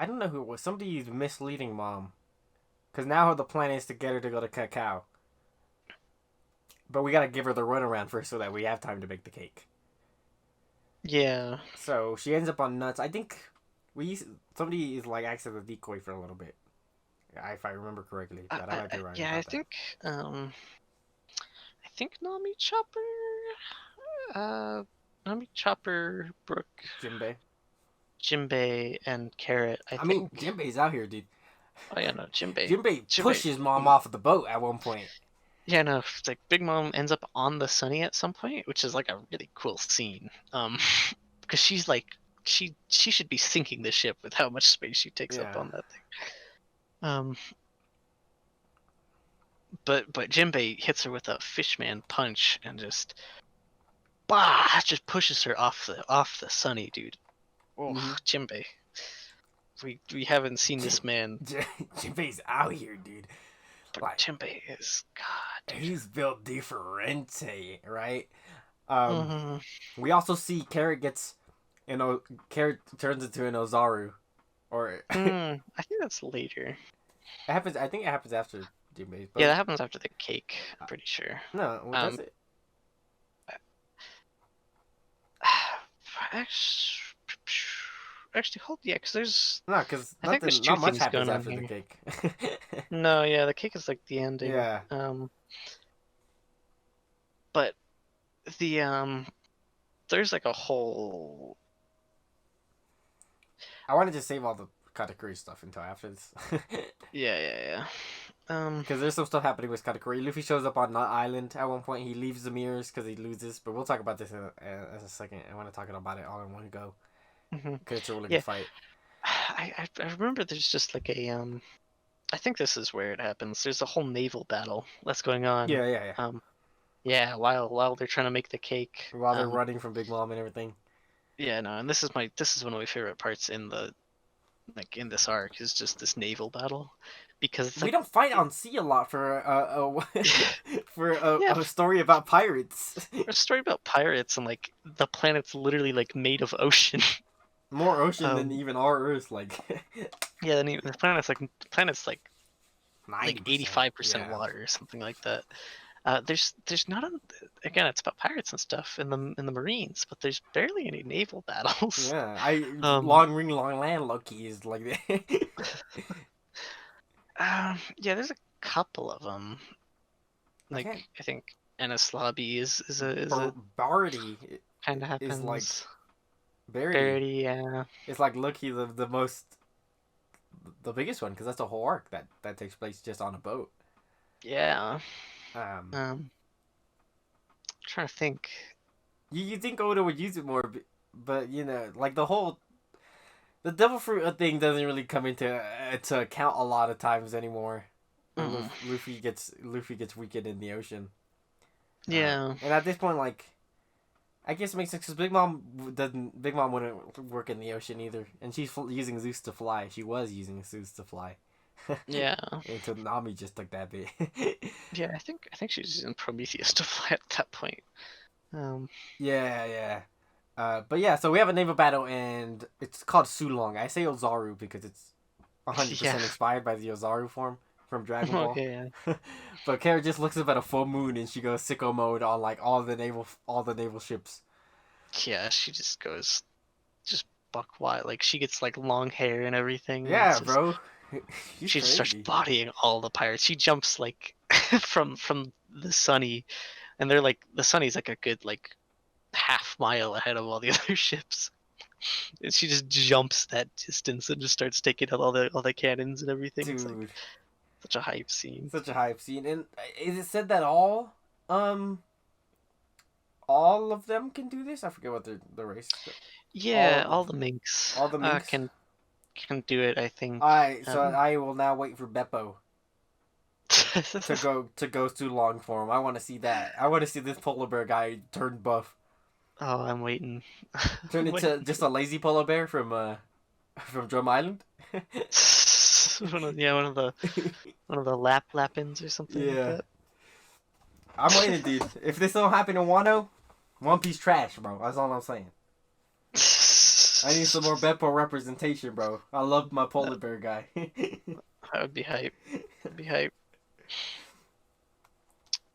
don't know who it was. Somebody's misleading Mom, because now the plan is to get her to go to Cacao. But we gotta give her the runaround first so that we have time to make the cake. Yeah. So she ends up on nuts. I think somebody is like acts as a decoy for a little bit, if I remember correctly. But I might be wrong. Yeah, I think Nami Chopper, Brooke, Jinbei, and Carrot. I mean, Jinbei's out here, dude. Oh yeah, no, Jinbei. Jinbei pushes Mom off of the boat at one point. Yeah, no, it's like Big Mom ends up on the Sunny at some point, which is like a really cool scene. Because she's like, she should be sinking the ship with how much space she takes up on that thing. But Jinbei hits her with a fishman punch and just just pushes her off the Sunny, dude. Oh, Jinbei. We haven't seen this man. Jinbei's out here, dude. Like, Jinbei is God, dude. He's built differente, right? We also see Carrot gets, Carrot turns into an Ozaru, or I think that's later. It happens. I think it happens after Jinbei. Yeah, that happens after the cake. I'm pretty sure. No, does it? Actually, hold, yeah, because there's not much happens after the cake. No, yeah, the cake is like the ending. Yeah. But the there's like a whole. I wanted to save all the Katakuri stuff until after this. Yeah. Because there's some stuff happening with Katakuri. Luffy shows up on Nut Island at one point. He leaves the mirrors because he loses. But we'll talk about this in a second. I want to talk about it all in one go. Because it's a really good fight. I remember there's just like a I think this is where it happens. There's a whole naval battle that's going on. Yeah. While they're trying to make the cake. While they're running from Big Mom and everything. Yeah, no, and this is one of my favorite parts in this arc is just this naval battle, because we don't fight on sea a lot for a story about pirates. A story about pirates, and like the planet's literally like made of ocean. More ocean than even our Earth, like. Yeah, and even the planet's like 85% water or something like that. There's not again, it's about pirates and stuff in the Marines, but there's barely any naval battles. Yeah, long ring, long land, Loki is like that. Yeah, there's a couple of them. Like I think Ennis Lobby is a Barty kind of happens. Is like Barty, yeah. It's like Loki the biggest one, because that's a whole arc that takes place just on a boat. Yeah. Trying to think. You think Oda would use it more, but like the devil fruit thing doesn't really come into account a lot of times anymore. Luffy gets weakened in the ocean. Yeah. And at this point, like, I guess it makes sense because Big Mom wouldn't work in the ocean either, and she's using Zeus to fly. She was using Zeus to fly. Yeah. Until Nami just took that bit. Yeah, I think she's using Prometheus to fly at that point. Yeah. But yeah, so we have a naval battle, and it's called Sulong. I say Ozaru because it's 100% inspired by the Ozaru form from Dragon Ball. Okay, yeah. But Kara just looks up at a full moon and she goes sicko mode on like all the naval ships. Yeah, she just goes buck wild. Like she gets like long hair and everything. Yeah, bro. She just starts bodying all the pirates. She jumps like from the Sunny, and they're like the Sunny's like a good like half mile ahead of all the other ships. And she just jumps that distance and just starts taking out all the cannons and everything. Dude. It's like such a hype scene. And is it said that all of them can do this? I forget what the race. Yeah, all the minks. All the minks can do it, I think. Alright, so I will now wait for Beppo to go too long for him. I want to see that. I want to see this polar bear guy turn buff. Oh, I'm waiting. Turn into just a lazy polar bear from Drum Island. one of the Lapins or something. Yeah. Like that. I'm waiting, dude. If this don't happen in Wano, One Piece trash, bro. That's all I'm saying. I need some more Beppo representation, bro. I love my polar bear guy. That would be hype.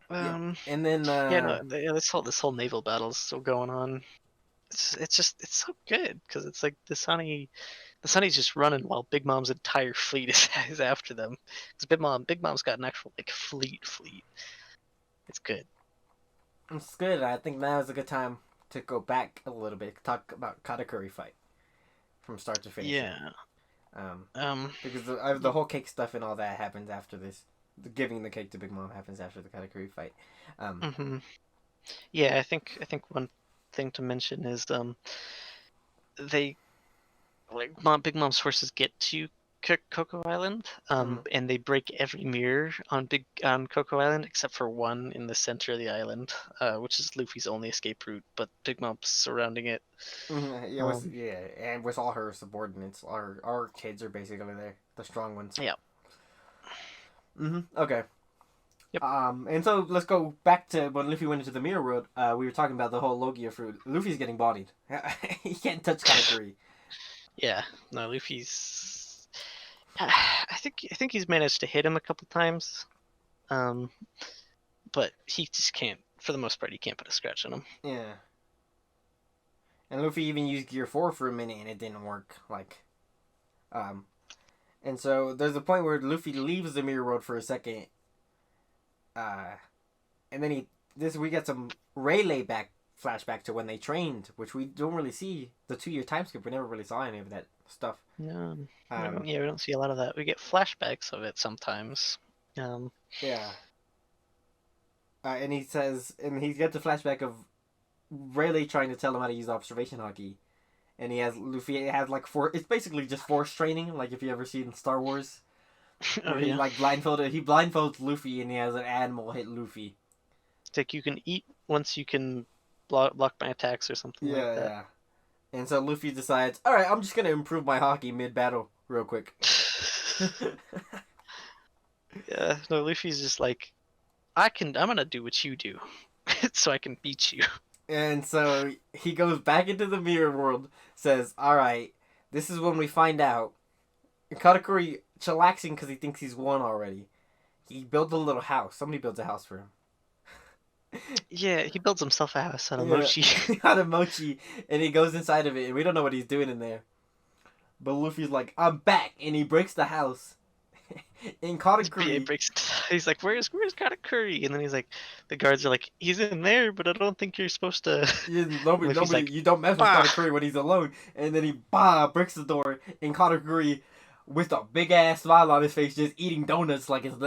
And then this whole naval battle is still going on. It's so good because it's like the Sunny's just running while Big Mom's entire fleet is after them. Because Big Mom's got an actual like fleet. It's good. It's good. I think now is a good time to go back a little bit, talk about Katakuri fight from start to finish. Yeah. Because the whole cake stuff and all that happens after this. Giving the cake to Big Mom happens after the Katakuri fight. Yeah, I think one thing to mention is Big Mom's forces get to Cocoa Island, Mm. and they break every mirror on Cocoa Island except for one in the center of the island, which is Luffy's only escape route. But Big Mom's surrounding it. Yeah, Um, and with all her subordinates, our kids are basically there, the strong ones. yeah. Okay. Yep. And so let's go back to when Luffy went into the Mirror World. We were talking about the whole Logia fruit. Luffy's getting bodied. He can't touch Katakuri. Yeah. No, Luffy's. I think he's managed to hit him a couple times, but he just can't. For the most part, he can't put a scratch on him. Yeah. And Luffy even used Gear 4 for a minute and it didn't work. And so there's a point where Luffy leaves the Mirror World for a second. And then we get some Rayleigh flashback to when they trained, which we don't really see. The 2-year time skip, we never really saw any of that stuff. No. We don't see a lot of that. We get flashbacks of it sometimes. Yeah. And he gets a flashback of Rayleigh trying to tell him how to use observation hockey. And Luffy has like it's basically just force training, like if you ever seen Star Wars. Where he blindfolds Luffy and he has an animal hit Luffy. It's like you can eat once you can block my attacks or something like that. Yeah. And so Luffy decides, alright, I'm just gonna improve my hockey mid-battle real quick. Yeah, no, Luffy's just like, I'm gonna do what you do, so I can beat you. And so he goes back into the Mirror World, says, alright, this is when we find out. Katakuri chillaxing because he thinks he's won already. He builds a little house. Somebody builds a house for him. Yeah, he builds himself a house out of mochi. Out of mochi, and he goes inside of it, and we don't know what he's doing in there. But Luffy's like, I'm back, and he breaks the house. And Katakuri... He's like, where's Katakuri? And then he's like, the guards are like, he's in there, but I don't think you're supposed to... Nobody, like, you don't mess with Katakuri when he's alone. And then he breaks the door, and Katakuri, with a big-ass smile on his face, just eating donuts like it's...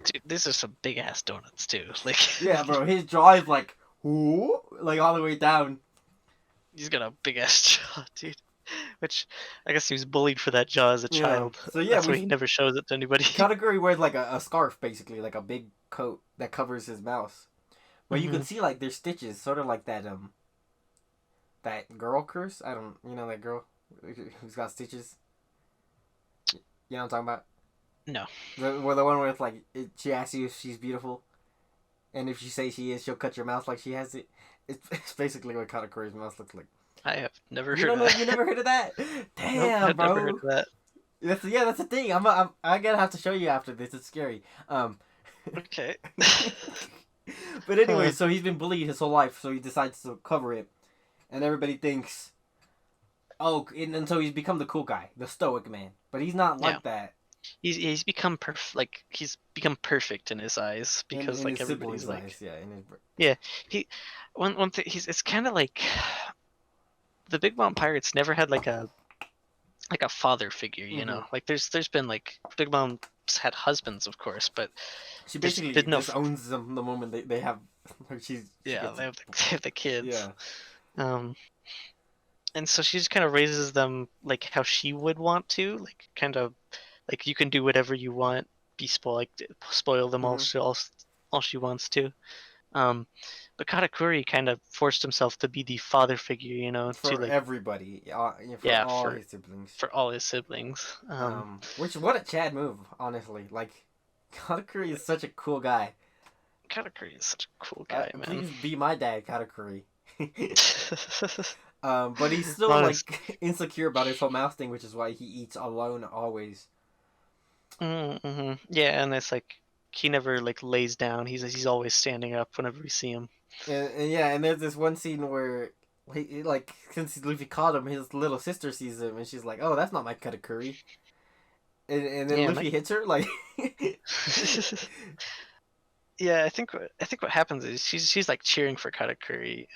Dude, these are some big-ass donuts, too. Like, yeah, bro, his jaw is like, ooh, like all the way down. He's got a big-ass jaw, dude. Which, I guess he was bullied for that jaw as a child. So yeah, that's why he never shows it to anybody. Katakuri wears like a scarf, basically, like a big coat that covers his mouth. But you can see like there's stitches, sort of like that girl curse. That girl who's got stitches. You know what I'm talking about? No. The one where it's like she asks you if she's beautiful, and if you say she is, she'll cut your mouth like she has it. It's basically what Katakuri's mouth looks like. I have never heard of that. You never heard of that? Damn, nope, bro. I've never heard of that. That's the thing. I'm gonna have to show you after this. It's scary. Okay. But anyway, so he's been bullied his whole life, so he decides to cover it, and everybody thinks, and so he's become the cool guy, the stoic man. But he's not like that. He's become he's become perfect in his eyes because in like everybody's like eyes, one thing it's kind of like the Big Mom Pirates never had like a father figure, you know. Like there's been like Big Mom's had husbands, of course, but she basically just owns them the moment they have. They have the kids. Yeah. And so she just kind of raises them like how she would want to, like kind of like you can do whatever you want, spoil them all she wants to. But Katakuri kind of forced himself to be the father figure, you know, for like everybody, his siblings. For all his siblings. What a Chad move, honestly. Like, Katakuri is such a cool guy. Katakuri is such a cool guy, man. Please be my dad, Katakuri. But he's still like insecure about his whole mouth thing, which is why he eats alone always. Mm-hmm. Yeah, and it's like he never like lays down. He's always standing up whenever we see him. And there's this one scene where since Luffy caught him, his little sister sees him and she's like, "Oh, that's not my Katakuri." And then Luffy hits her like. Yeah, I think what happens is she's like cheering for Katakuri.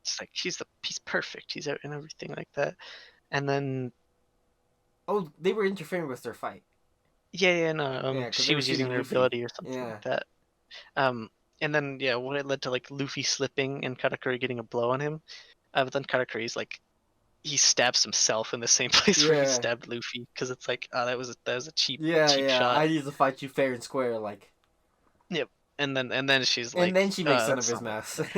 It's like he's perfect. He's out and everything like that, and then. Oh, they were interfering with their fight. Yeah, she was using her ability or something like that. And then what it led to like Luffy slipping and Katakuri getting a blow on him. But then Katakuri's like, he stabs himself in the same place where he stabbed Luffy, because it's like, oh, that was a cheap shot. I need to fight you fair and square, like. Yep. And then she's like, and then she makes fun of his mouth.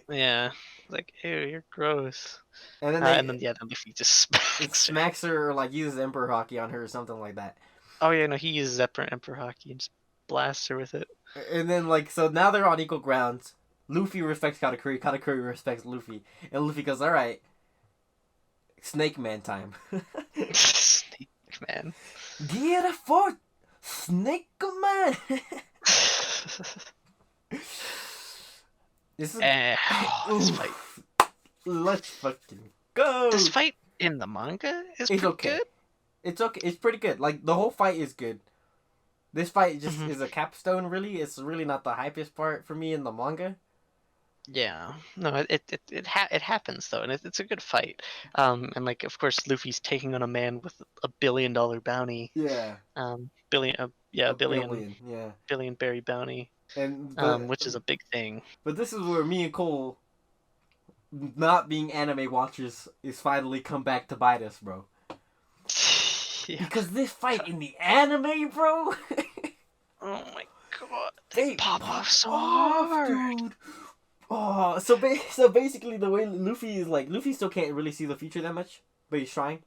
Yeah, like, ew, you're gross. And then then Luffy just smacks her, or like uses Emperor Hockey on her or something like that. Oh yeah, no, he uses Emperor Hockey and just blasts her with it. And then like, so now they're on equal grounds. Luffy respects Katakuri, Katakuri respects Luffy, and Luffy goes, "All right, Snake Man time." Snake Man. Get a fort, Snake Man. This fight. Let's fucking go. This fight in the manga is pretty good. It's okay. It's pretty good. Like, the whole fight is good. This fight just is a capstone, really. It's really not the hypest part for me in the manga. Yeah. No, it happens, though, and it's a good fight. And, like, of course, Luffy's taking on a man with $1 billion bounty. Yeah. Billion berry bounty. And which is a big thing. But this is where me and Cole, not being anime watchers, is finally come back to bite us, bro. Yeah. Because this fight in the anime, bro. Oh my god! They pop off so hard, dude. Oh, so basically the way Luffy is, like, Luffy still can't really see the future that much, but he's trying.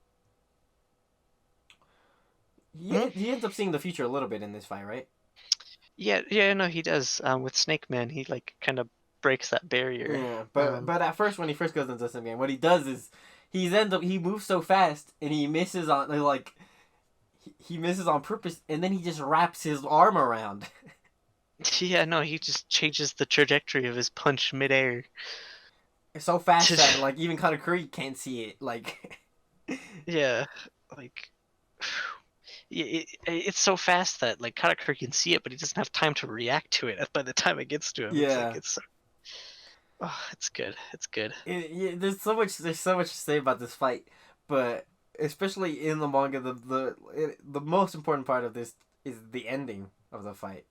He ends up seeing the future a little bit in this fight, right? Yeah, no, he does. With Snake Man, he like kind of breaks that barrier. Yeah, but at first, when he first goes into Snake Man, what he does is he moves so fast and he misses on, like, he misses on purpose, and then he just wraps his arm around. Yeah, no, he just changes the trajectory of his punch midair. It's so fast that, like, even Katakuri can't see it. Like, yeah, like. It's so fast that, like, Katakuri can see it, but he doesn't have time to react to it by the time it gets to him. Yeah, it's good. It's good. There's so much to say about this fight, but especially in the manga, the most important part of this is the ending of the fight.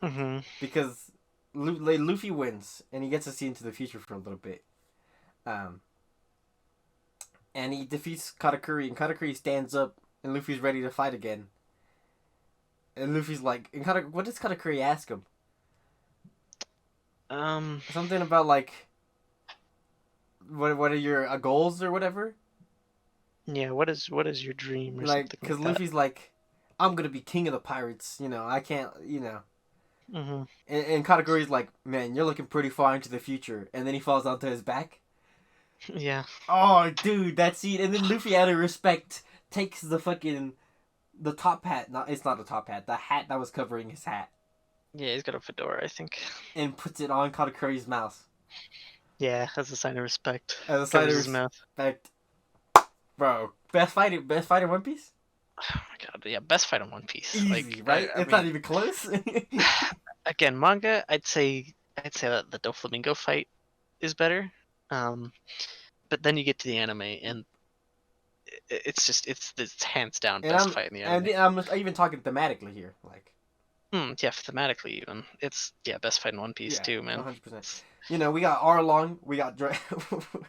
Mm-hmm. Because Luffy wins and he gets to see into the future for a little bit. And he defeats Katakuri, and Katakuri stands up. And Luffy's ready to fight again. And Luffy's like, what does Katakuri ask him? Something about, like, what are your goals or whatever? Yeah, what is your dream or like, something? Because Luffy's like, I'm gonna be king of the pirates. You know, I can't. You know. Mm-hmm. And Katakuri's like, man, you're looking pretty far into the future. And then he falls onto his back. Yeah. Oh, dude, that scene. And then Luffy, out of respect, takes the top hat. No, it's not the top hat. The hat that was covering his hat. Yeah, he's got a fedora, I think. And puts it on Katakuri's mouth. Yeah, as a sign of respect. As a sign of respect. Bro, best fight in One Piece? Oh my god, yeah, best fight in One Piece. Easy, like, right? It's not even close. Again, manga, I'd say that the Doflamingo fight is better. But then you get to the anime, and it's hands down best fight in the anime. And I'm even talking thematically here, like. Yeah, thematically even. It's best fight in One Piece too, man. 100%. You know, we got Arlong, we got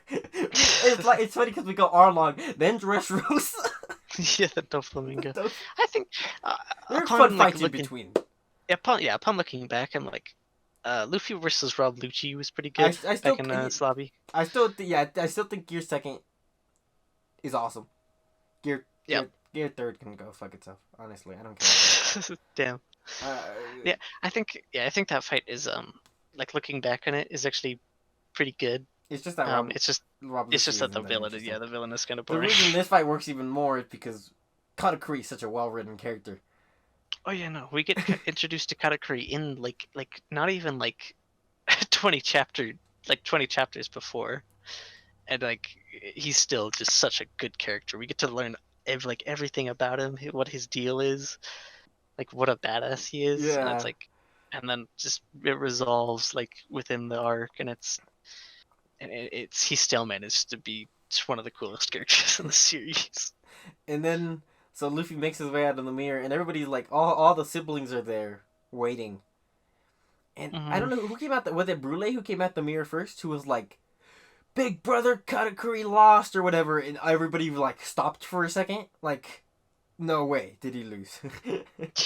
it's funny because we go Arlong, then Dressrosa. Yeah, the Doflamingo. I think there's fun fights in between. Upon looking back, I'm like, Luffy versus Rob Lucci was pretty good back in Slobby. I still think Gear 2nd is awesome. Gear 3rd can go fuck itself. Honestly, I don't care. Damn. I think that fight is like, looking back on it, is actually pretty good. It's just that the villain is kind of boring. The reason this fight works even more is because Katakuri is such a well-written character. Oh yeah, no, we get introduced to Katakuri in like not even like 20 chapters before, and like he's still just such a good character. We get to learn everything about him, what his deal is, like what a badass he is. Yeah. And it's like, and then just it resolves like within the arc, and he still managed to be one of the coolest characters in the series. And then so Luffy makes his way out of the mirror, and everybody's like, all the siblings are there waiting. And I don't know who came out. Was it Brule who came out the mirror first? Who was like, Big Brother Katakuri lost or whatever, and everybody like stopped for a second. Like, no way did he lose.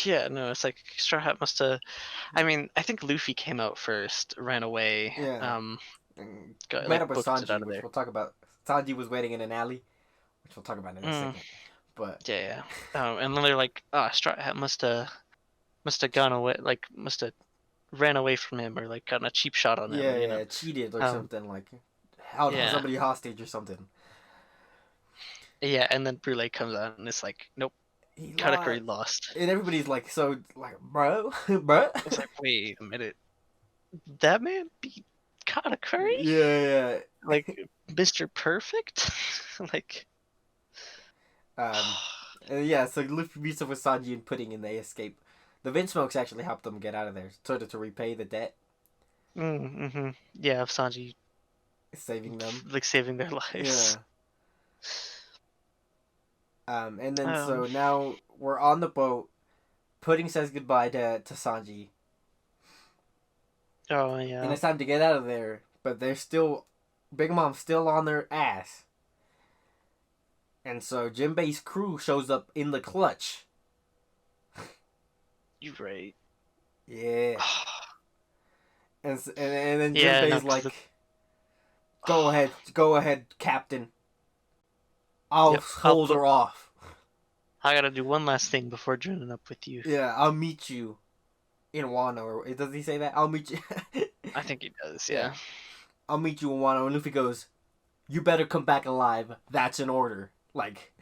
Yeah, no, it's like Straw Hat must have. I mean, I think Luffy came out first, ran away. Yeah. Got, Met like up with booked it Sanji, out of which there. we'll talk about. Sanji was waiting in an alley, which we'll talk about in a second. But yeah. And then they're like, "Oh, Straw Hat must have gone away, like must have ran away from him, or like gotten a cheap shot on him, you know, cheated or something, like held somebody hostage or something." Yeah, and then Brule comes out and it's like, "Nope, Katakuri lost." And everybody's like, so like, bro, bro. It's like, wait a minute, that man beat Katakuri? Yeah. Like Mr. Perfect? Like. So Luffy meets up with Sanji and Pudding and they escape. The Vin Smokes actually helped them get out of there, sort of to repay the debt. Yeah, of Sanji saving them, like saving their lives. Yeah. And then so now we're on the boat. Pudding says goodbye to Sanji. Oh yeah. And it's time to get out of there, but they're still, Big Mom's still on their ass. And so Jinbei's crew shows up in the clutch. You're right. Yeah. and then Jinbei's like, go ahead, Captain. I'll hold her off. I gotta do one last thing before joining up with you. Yeah, I'll meet you in Wano. Or does he say that? I'll meet you. I think he does, yeah. I'll meet you in Wano. And Luffy goes, you better come back alive. That's an order. Like.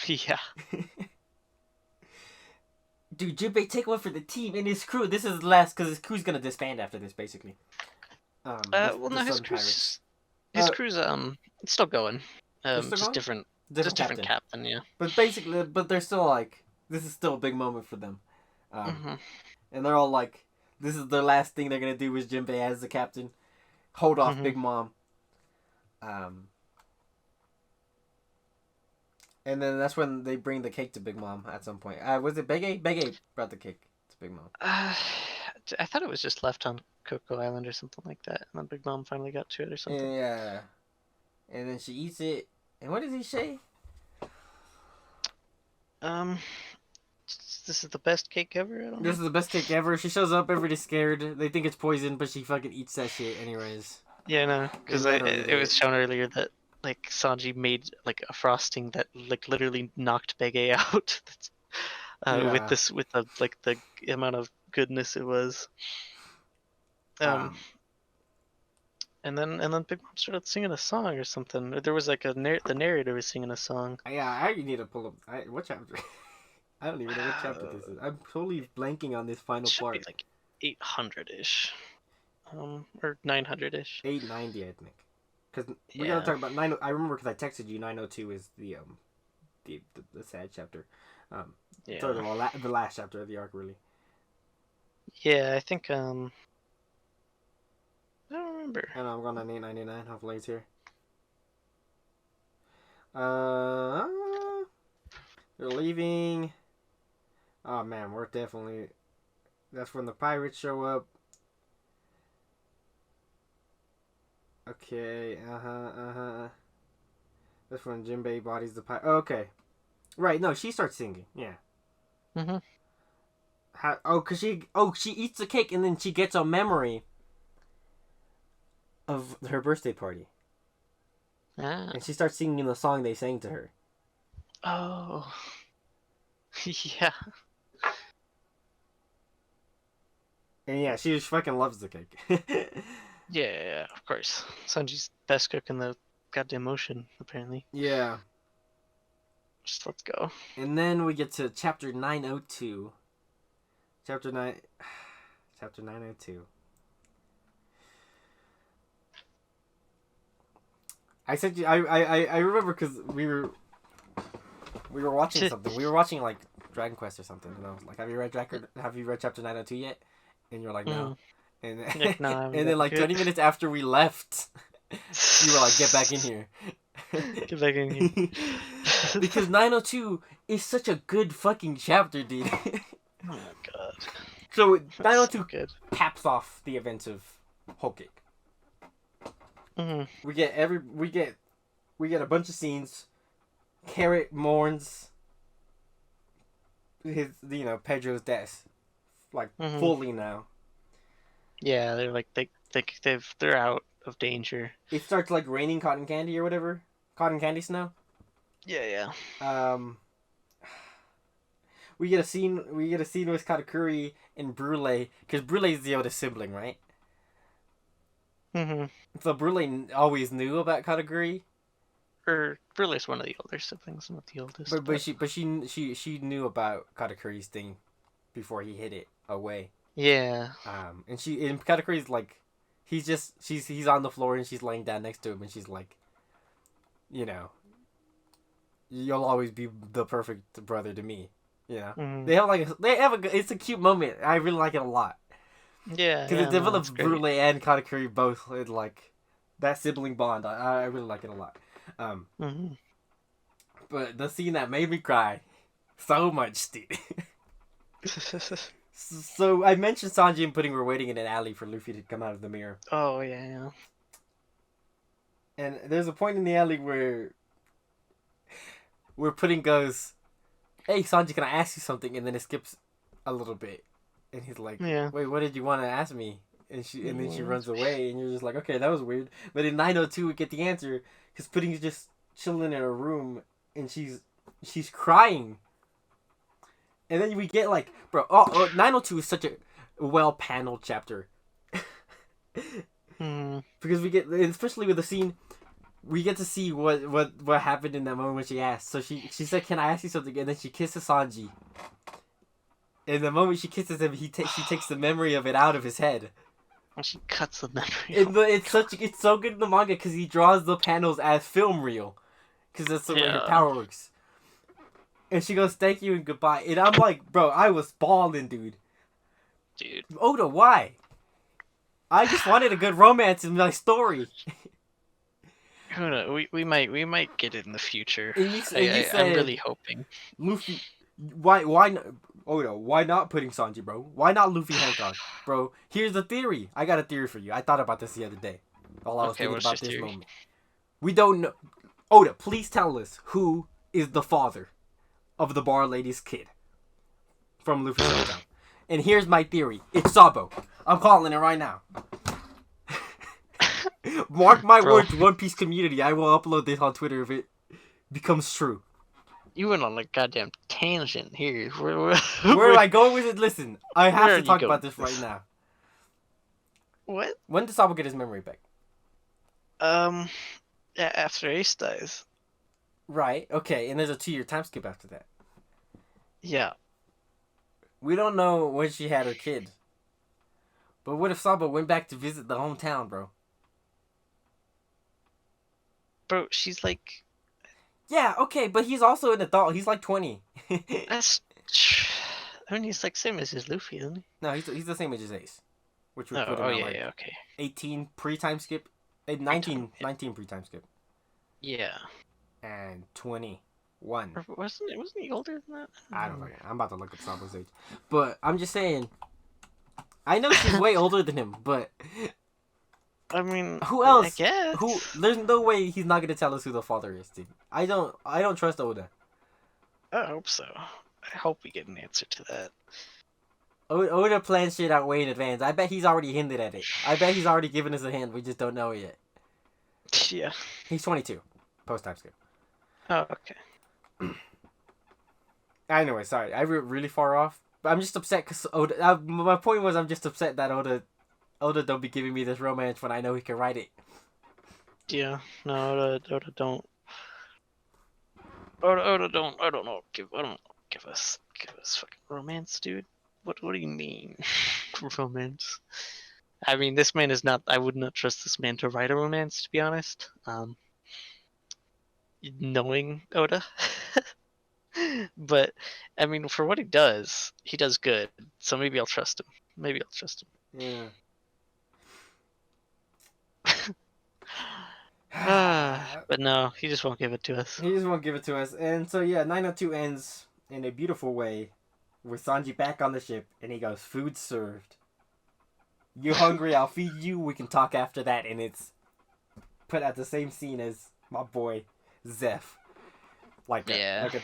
Yeah. Dude, Jinbei, take one for the team and his crew. This is the last, because his crew's gonna disband after this, basically. His crew's it's still going. Just different captain, yeah. But basically, they're still like, this is still a big moment for them. And they're all like, this is the last thing they're gonna do with Jinbei as the captain. Hold off Big Mom. And then that's when they bring the cake to Big Mom at some point. Was it Big A? Big A brought the cake to Big Mom. I thought it was just left on Cocoa Island or something like that, and then Big Mom finally got to it or something. Yeah. And then she eats it. And what does he say? This is the best cake ever? I don't know. This is the best cake ever. She shows up, everybody's scared. They think it's poison, but she fucking eats that shit anyways. Yeah, no. Because it was shown earlier that, like, Sanji made, like, a frosting that, like, literally knocked Bege out. With the amount of goodness it was. And then Big Mom started singing a song or something. There was like the narrator was singing a song. Yeah, I need to pull up. What chapter? I don't even know what chapter this is. I'm totally blanking on this final part. Should be like 800-ish, or 900-ish. 890, I think. Because we're gonna talk about 9. I remember because I texted you. 902 is the sad chapter. Sort of the last chapter of the arc, really. Yeah, I think I don't remember. And I'm going on 899. Hopefully it's here. They're leaving. Oh man, we're definitely. That's when the pirates show up. Okay. That's when Jinbei bodies the pirate. Okay. Right. No, she starts singing. Yeah. Cause she eats the cake and then she gets a memory of her birthday party. And she starts singing the song they sang to her. Oh. Yeah. And yeah, she just fucking loves the cake. Yeah, of course. Sanji's best cook in the goddamn ocean, apparently. Yeah. Just let's go. And then we get to chapter 902. Chapter 902. I said you. I remember because we were watching something. We were watching like Dragon Quest or something, and I was like, "Have you read chapter 902 yet?" And you're like, "No." And and then like 20 minutes after we left, you were like, "Get back in here." Get back in here. Because 902 is such a good fucking chapter, dude. Oh my god. So 902 caps off the events of Whole Cake. Mm-hmm. We get a bunch of scenes. Carrot mourns his Pedro's death, like fully now. Yeah, they're like they're out of danger. It starts like raining cotton candy or whatever, cotton candy snow. Yeah. We get a scene with Katakuri and Brule, because Brule is the oldest sibling, right? Mm-hmm. So Brule always knew about Katakuri. Or Brule's one of the older siblings, not the oldest. But she knew about Katakuri's thing before he hid it away. Yeah. And Katakuri's like, he's on the floor and she's laying down next to him and she's like, you'll always be the perfect brother to me. It's a cute moment. I really like it a lot. Yeah. Because it develops Brule and Katakuri both in like that sibling bond. I really like it a lot. But the scene that made me cry so much, dude. So I mentioned Sanji and Pudding were waiting in an alley for Luffy to come out of the mirror. Oh yeah. And there's a point in the alley where Pudding goes, "Hey Sanji, can I ask you something?" And then it skips a little bit, and he's like, "Wait, what did you want to ask me?" And then she runs away, and you're just like, "Okay, that was weird." But in 902, we get the answer because Pudding's just chilling in her room, and she's crying. And then we get like, 902 is such a well-paneled chapter. Because we get, especially with the scene, we get to see what happened in that moment when she asked. So she said, "Can I ask you something?" And then she kisses Sanji. And the moment she kisses him, she takes the memory of it out of his head. And she cuts the memory. It's so good in the manga because he draws the panels as film reel, because that's the way her power works. And she goes, "Thank you and goodbye." And I'm like, bro, I was balling, dude. Oda, why? I just wanted a good romance in my story. Who knows? We might get it in the future. I'm really hoping. Luffy, why not? Oda, why not putting Sanji, bro? Why not Luffy Hancock? Bro, here's the theory. I got a theory for you. I thought about this the other day while I was thinking about this moment. We don't know. Oda, please tell us who is the father of the bar lady's kid from Luffy's hometown. And here's my theory. It's Sabo. I'm calling it right now. Mark my words, One Piece community. I will upload this on Twitter if it becomes true. You went on a goddamn tangent here. Where am I going with it? Listen, I have to talk about this right now. What? When does Sabo get his memory back? After Ace dies. Right, okay, and there's a 2-year time skip after that. Yeah. We don't know when she had her kid. But what if Sabo went back to visit the hometown, bro? Bro, she's like... Yeah, okay, but he's also an adult. He's like 20. That's... I mean, he's like same as his Luffy, isn't he? No, he's the same age as Ace. Which would put him okay. 18 pre-time skip. 19 pre-time skip. Yeah. And 21. Or wasn't he older than that? I don't know. I'm about to look up Sabo's age. But I'm just saying, I know she's way older than him, but I mean, who else? I guess. There's no way he's not gonna tell us who the father is, dude. I don't trust Oda. I hope so. I hope we get an answer to that. Oda plans shit out way in advance. I bet he's already hinted at it. I bet he's already given us a hint. We just don't know it yet. Yeah. He's 22. Post-time skip. Oh, okay. Anyway, sorry. I went really far off. But I'm just upset because Oda... my point was I'm just upset that Oda don't be giving me this romance when I know he can write it. Yeah. No, Oda don't. Oda don't. I don't know. Give us fucking romance, dude. What do you mean, romance? I mean, this man is not. I would not trust this man to write a romance, to be honest. Knowing Oda, but I mean, for what he does good. So maybe I'll trust him. Yeah. But no, he just won't give it to us. And so yeah, 902 ends in a beautiful way with Sanji back on the ship, and he goes, "Food served. You hungry? I'll feed you. We can talk after that." And it's put at the same scene as my boy Zeph. Like yeah. Dude.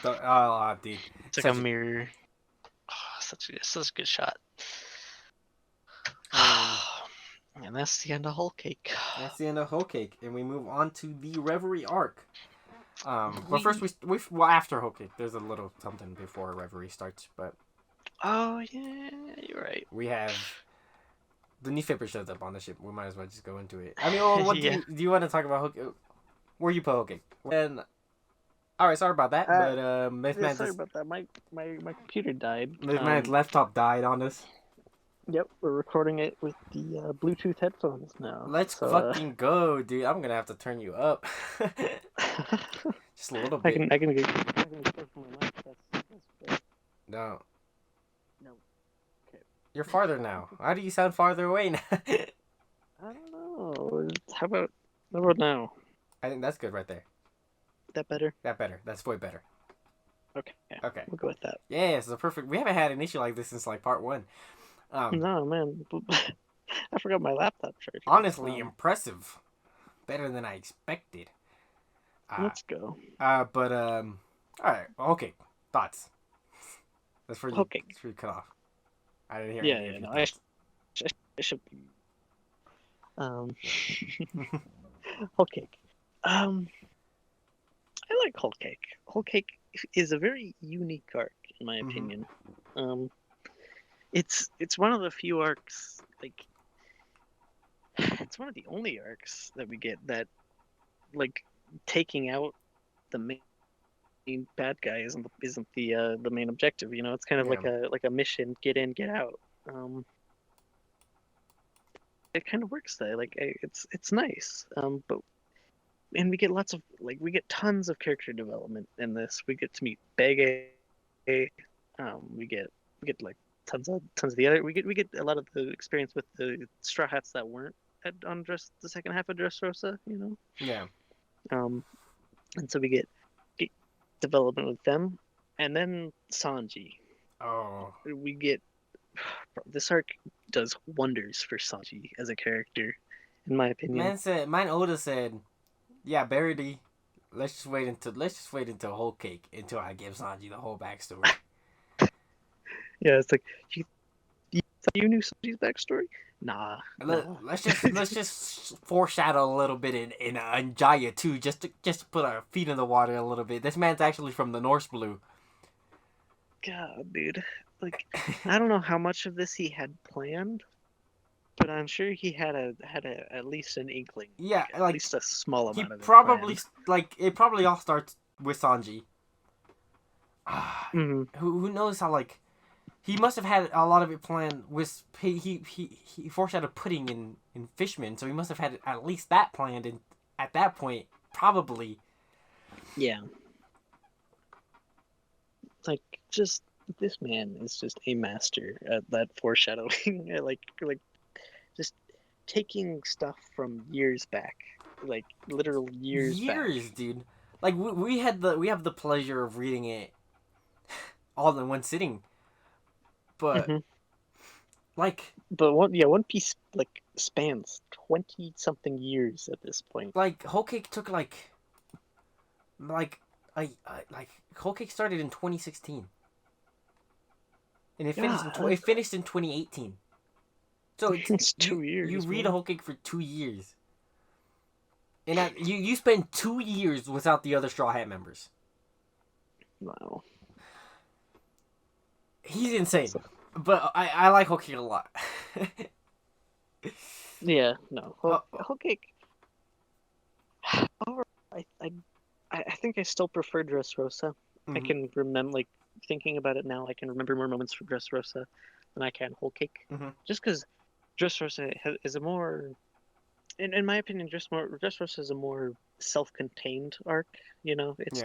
It's like a mirror. Oh, such a good shot. And that's the end of Whole Cake. That's the end of Whole Cake, and we move on to the Reverie Arc. But first well, after Whole Cake, there's a little something before Reverie starts, but. Oh yeah, you're right. We have the newspaper shows up on the ship. We might as well just go into it. I mean, well, what do you want to talk about? Where you put Whole Cake? And all right, sorry about that, but sorry about that. My computer died. My laptop died on us. Yep, we're recording it with the Bluetooth headphones now. Let's fucking go, dude. I'm gonna have to turn you up. Just a little bit. I can get from my mic. That's good. No. No. Okay. You're farther now. Why do you sound farther away now? I don't know. How about now? I think that's good right there. That better? That's way better. Okay. Okay. We'll go with that. Yeah, so perfect. We haven't had an issue like this since like part 1. No, man. I forgot my laptop charger. Honestly, impressive. Better than I expected. Let's go. But all right. Okay. Thoughts. That's for you. Okay. That's for you cut off. I didn't hear. Yeah. No, I should. Whole Cake. I like Whole Cake. Whole Cake is a very unique arc, in my opinion. It's one of the few arcs, like, it's one of the only arcs that we get that, like, taking out the main bad guy isn't the main objective. You know, it's kind of like a mission, get in, get out. It kind of works there. Like, it's nice. And we get tons of character development in this. We get to meet Bege. We get like tons of the other. We get a lot of the experience with the Straw Hats that weren't on the second half of Dressrosa. You know. Yeah. And so we get development with them, and then Sanji. Oh. We get this arc does wonders for Sanji as a character, in my opinion. Oda said, yeah, Verity, let's just wait until Whole Cake until I give Sanji the whole backstory. Yeah, it's like you knew Sanji's backstory? Nah. Let's just foreshadow a little bit in Jaya too, just to put our feet in the water a little bit. This man's actually from the Norse Blue. God, dude. Like, I don't know how much of this he had planned, but I'm sure he had at least an inkling. Yeah, like, at least a small amount of it. It probably all starts with Sanji. Who knows how, like, he must have had a lot of it planned with he foreshadowed pudding in Fishman, so he must have had at least that planned, and at that point probably. Yeah. Like, just this man is just a master at that foreshadowing. like just taking stuff from years back, like literal years back. Dude. Like, we have the pleasure of reading it all in one sitting, but One Piece like spans 20 something years at this point. Like, Whole Cake took Whole Cake started in 2016. And it finished in 2018. So it's 2 years. You read a Whole Cake for 2 years. And you spend 2 years without the other Straw Hat members. Wow. He's insane. But I like Whole Cake a lot. Yeah, no. Whole Cake. I think I still prefer Dressrosa. I can remember, like, thinking about it now, I can remember more moments from Dressrosa than I can Whole Cake. Just because Dressrosa is a more, in my opinion, Dressrosa is a more self-contained arc. You know, it's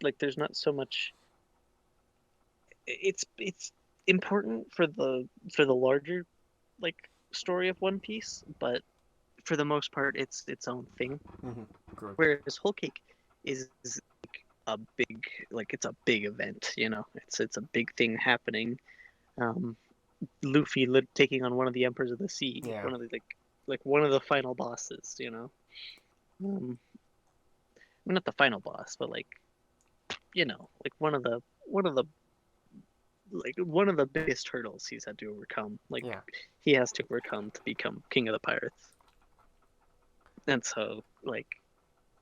like there's not so much. It's important for the larger, like, story of One Piece, but for the most part, it's its own thing. Whereas Whole Cake is it's a big event, you know. It's a big thing happening. Luffy taking on one of the Emperors of the Sea, one of the one of the final bosses, you know. not the final boss, but like like one of the biggest hurdles he's had to overcome. Like he has to overcome to become king of the pirates. And so like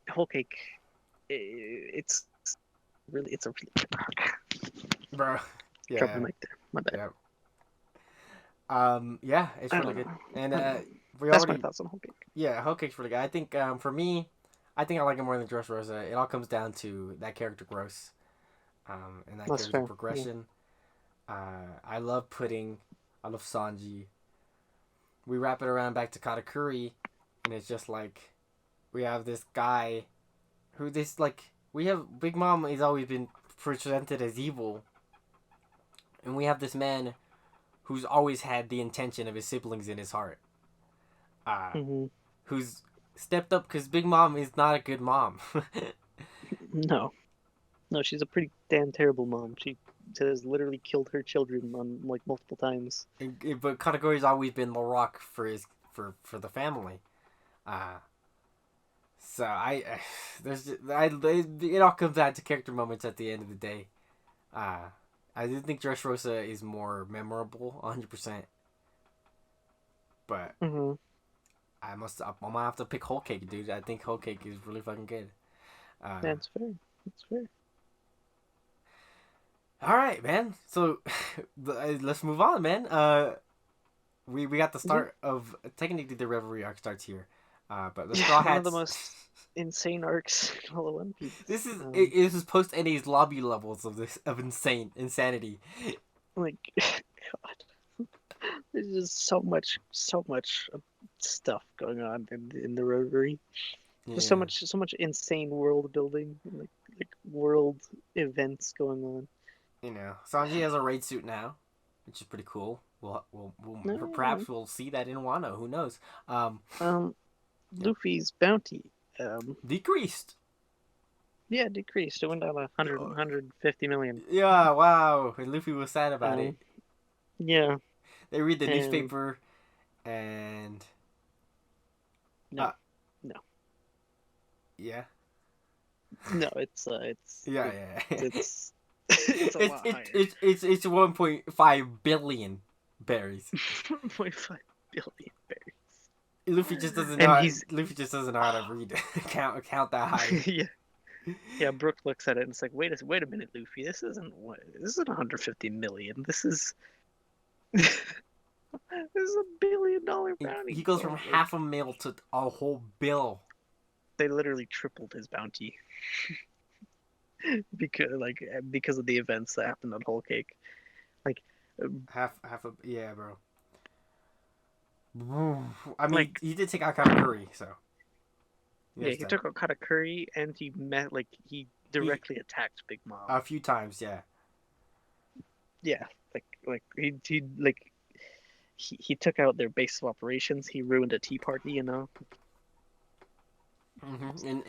Whole Cake, it's a really good arc. Bro. Yeah. Drop the mic there. My bad. Yeah, it's really good. And that's my thoughts on Whole Cake. Yeah, Whole Cake's really good. I think for me, I think I like it more than Dressrosa. It all comes down to that character growth, and that character progression. Yeah. I love Pudding. I love Sanji. We wrap it around back to Katakuri, and it's just like we have this guy who we have Big Mom has always been presented as evil, and we have this man who's always had the intention of his siblings in his heart. Who's stepped up because Big Mom is not a good mom. No, she's a pretty damn terrible mom. She has literally killed her children on like multiple times. But Katakuri's always been the rock for the family. So it all comes down to character moments at the end of the day. I do think Dressrosa is more memorable, 100%. But I'm gonna have to pick Whole Cake, dude. I think Whole Cake is really fucking good. That's fair. All right, man. So let's move on, man. We got the start of technically the Reverie Arc starts here. But the Straw Hats, one of the most insane arcs in all of One Piece. This is post NA's lobby levels of insanity. Like, God, there's just so much stuff going on in the Reverie. There's so much insane world building, like world events going on. Sanji has a raid suit now, which is pretty cool. Perhaps we'll see that in Wano. Who knows? Luffy's bounty decreased. Yeah, decreased. It went down 150 million. Yeah, wow. And Luffy was sad about it. Yeah. They read the newspaper and no. Yeah. No, it's yeah. It's a lot higher. It's 1.5 billion berries. 1.5 billion berries. Luffy just doesn't know. Luffy just doesn't know how to read count that high. Yeah. Brook looks at it and it's like, wait a minute, Luffy. This isn't 150 million. This is $1 billion bounty. He goes from half a mil to a whole bill. They literally tripled his bounty because of the events that happened on Whole Cake. Like half a bro. I mean, he did take out Katakuri, so. Yeah, he took out Katakuri, and he directly attacked Big Mom a few times. Yeah. Yeah, he took out their base of operations. He ruined a tea party, And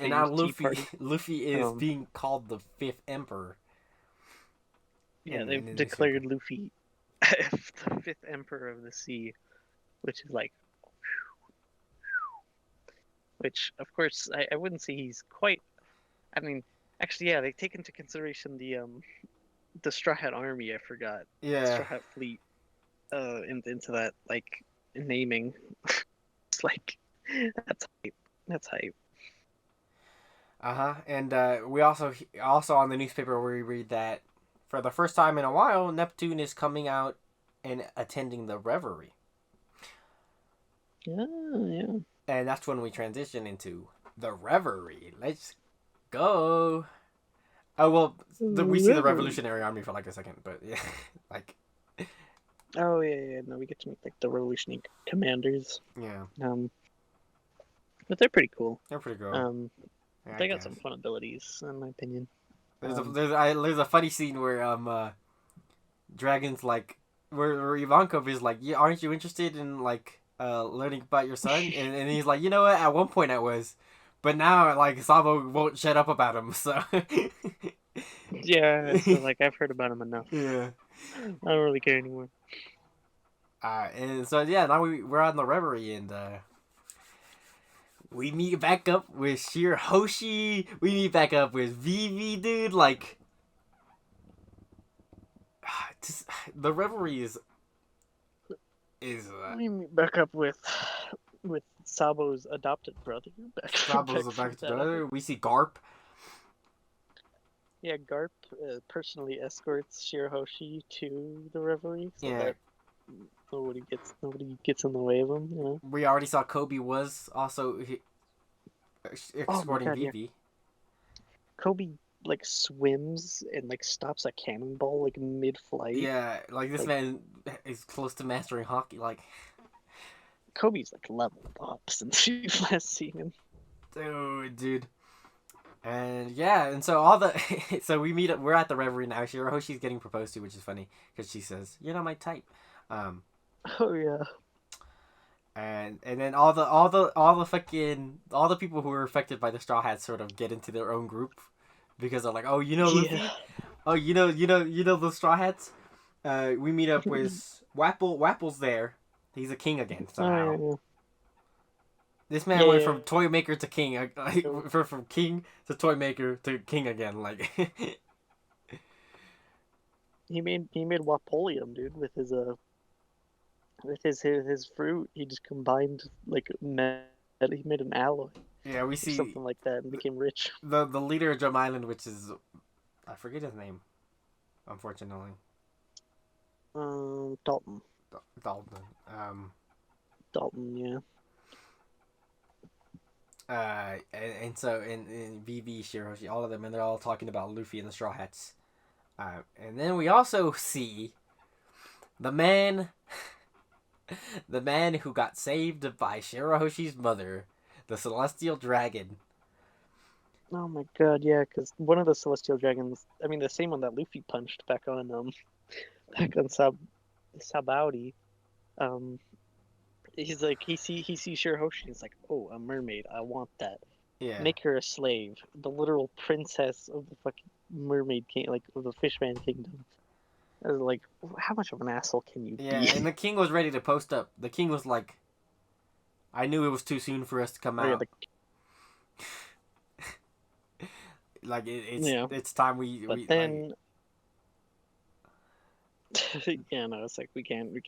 now Luffy is being called the Fifth Emperor. Yeah, they've declared Luffy the Fifth Emperor of the Sea, which is like, which of course I wouldn't say he's quite. I mean, actually, yeah, they take into consideration the Straw Hat Army. I forgot. Yeah. Straw Hat Fleet. Into that like naming. It's like that's hype. That's hype. And we also on the newspaper we read that for the first time in a while, Neptune is coming out and attending the Reverie. Yeah. And that's when we transition into the Reverie. Let's go. Oh well, we see the Revolutionary Army for like a second, but yeah, like. Oh yeah. No, we get to meet like the Revolutionary commanders. Yeah. But they're pretty cool. They're pretty cool. They got some fun abilities, in my opinion. There's a funny scene where Dragon's like where Ivankov is like, yeah, aren't you interested in like learning about your son? and he's like, you know what? At one point I was, but now like Sabo won't shut up about him. So yeah, so, like I've heard about him enough. Yeah, I don't really care anymore. And so yeah, now we're on the Reverie and We meet back up with Shirahoshi. We meet back up with Vivi, dude. Like, just, the Reverie is we meet back up with Sabo's adopted brother. Sabo's adopted brother. We see Garp. Yeah, Garp personally escorts Shirahoshi to the Reverie so that nobody gets in the way of him. You know? We already saw Kobe was also escorting Vivi. Yeah. Kobe like swims and like stops a cannonball like mid-flight. Yeah, like this man is close to mastering hockey. Like Kobe's like leveled up since we've last seen him. Dude. And yeah, and so all the so we meet up. We're at the Reverie now. Shirahoshi's getting proposed to, which is funny because she says, "You're not my type." Oh yeah. And then all the people who were affected by the Straw Hats sort of get into their own group because they're like, "Oh, you know Luffy? Yeah. Oh, you know the Straw Hats." We meet up with Wapple. Wapple's there. He's a king again somehow. Oh, yeah. This man went from toy maker to king, from king to toy maker to king again. Like he made Wapolium, dude, with his fruit. He just combined like he made an alloy. Yeah, we see something like that and became rich. The leader of Drum Island, which is I forget his name, unfortunately. Dalton. Dalton. Dalton, yeah. And so in Vivi, Shirahoshi, all of them, and they're all talking about Luffy and the Straw Hats. And then we also see the man who got saved by Shirahoshi's mother, the Celestial Dragon. Oh my god, yeah, because one of the Celestial Dragons, I mean the same one that Luffy punched back on Sabaody, he's like he sees Shirahoshi and he's like, "Oh, a mermaid, I want that. Yeah. Make her a slave." The literal princess of the fucking mermaid king, like of the fishman kingdom. I was like, how much of an asshole can you be? Yeah, and the king was ready to post up. The king was like, I knew it was too soon for us to come out. Like it's time we. But then, like... yeah, no, it's like we can't be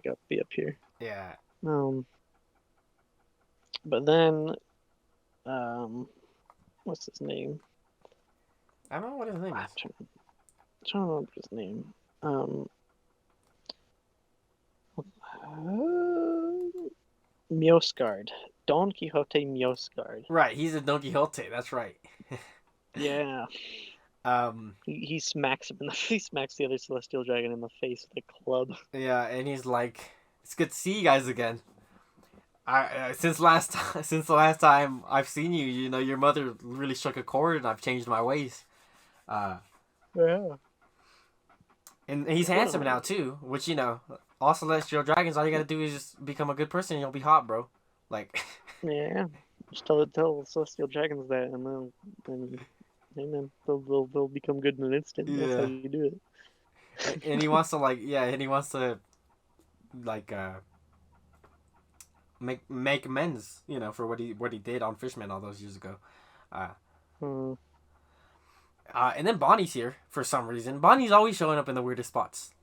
up here. Yeah. But then, what's his name? I don't know what his name is. I'm trying to remember his name. Miosgard. Don Quixote Miosgard. Right, he's a Don Quixote. That's right. Yeah. He smacks him he smacks the other Celestial Dragon in the face with a club. Yeah, and he's like, "It's good to see you guys again. Since the last time I've seen you, you know, your mother really struck a chord, and I've changed my ways." Yeah. And he's handsome now too, which, you know, all Celestial Dragons, all you gotta do is just become a good person, and you'll be hot, bro. Like. Yeah. Just tell Celestial Dragons that, and then they'll become good in an instant. Yeah. That's how you do it. And he wants to make amends, you know, for what he did on Fishman all those years ago. And then Bonnie's here for some reason. Bonnie's always showing up in the weirdest spots.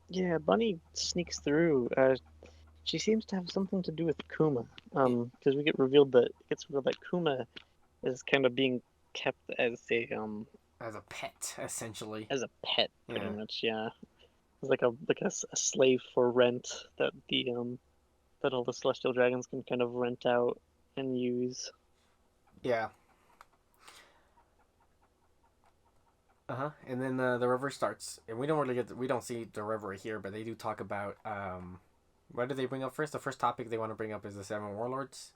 Yeah, Bonnie sneaks through. She seems to have something to do with Kuma. Because it gets revealed that Kuma is kind of being kept as a pet, essentially. As a pet, pretty much, yeah. It's like a slave for rent that that all the Celestial Dragons can kind of rent out and use. Yeah. And then the river starts, and we don't see the river here, but they do talk about what do they bring up first? The first topic they want to bring up is the Seven Warlords,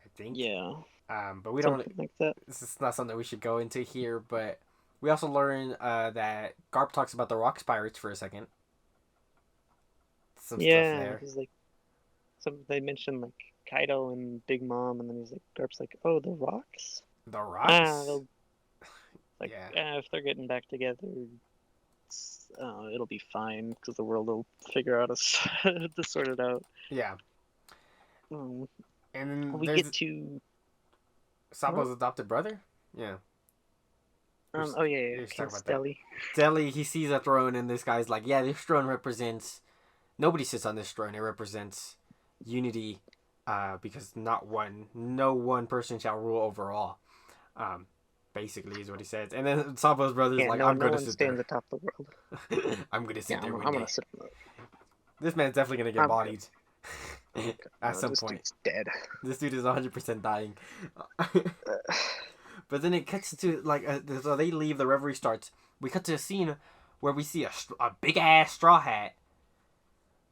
I think. Yeah. But we don't like that. This is not something we should go into here, but we also learn that Garp talks about the Rocks Pirates for a second. Some stuff there. He's like, they mentioned like Kaido and Big Mom, and then he's like, Garp's like, "Oh, the Rocks." The Rocks. Like, if they're getting back together, it'll be fine because the world will figure out to sort it out. Yeah. And then we get to Sabo's adopted brother. Yeah. Oh yeah, King Stelly. Stelly, he sees a throne, and this guy's like, yeah, this throne represents. Nobody sits on this throne. It represents unity, because no one person shall rule over all. Basically, is what he says. And then Sabo's brother's like, I'm gonna sit there. No one stands atop the world. I'm gonna sit there. I'm gonna sit. This man's definitely gonna get bodied. At some point. This dude's dead. This dude is 100% dying. But then it cuts to, like, so they leave, the reverie starts. We cut to a scene where we see a big-ass straw hat.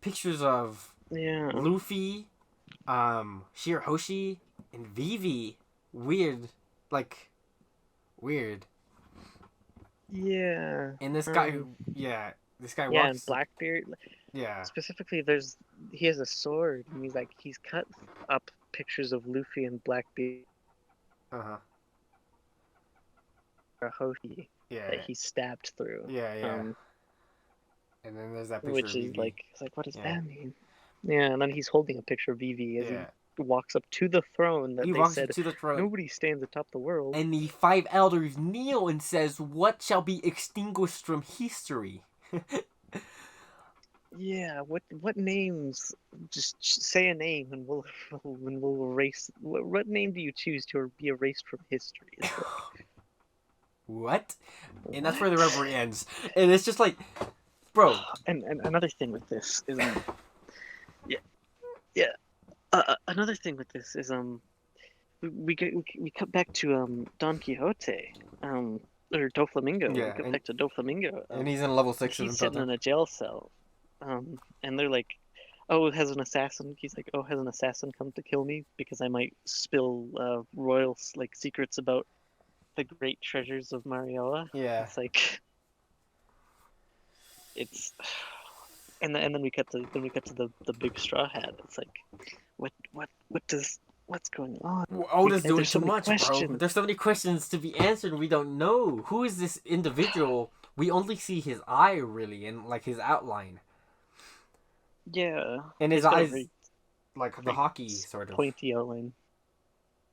Pictures of Luffy, Shirahoshi, and Vivi. Weird. Yeah. And this guy, this guy walks... Yeah, and Blackbeard. Yeah. Specifically, he has a sword, and he's cut up pictures of Luffy and Blackbeard. Uh-huh. Hoshi that he stabbed through. Yeah. And then there's that picture which of is Vivi. like, it's like, what does that mean? Yeah, and then he's holding a picture of Vivi as he walks up to the throne that nobody stands atop the world. And the 5 elders kneel and says, "What shall be extinguished from history?" Yeah, what names? Just say a name and we'll erase. What name do you choose to be erased from history? What? And that's where the reverie ends. And it's just like, bro. And another thing with this is, another thing with this is, we cut back to Don Quixote, or Doflamingo. Yeah, we cut back to Doflamingo. And he's in level 6. He's sitting in a jail cell, and they're like, "Oh, has an assassin?" He's like, "Oh, has an assassin come to kill me because I might spill royal secrets about the great treasures of Marioa?" Yeah. It's like, and then we cut to the big straw hat. It's like, what's going on? Oda's doing too much, bro. There's so many questions to be answered. We don't know who is this individual. We only see his eye, really, and like his outline. Yeah. And his eyes, like the hockey sort of pointy outline.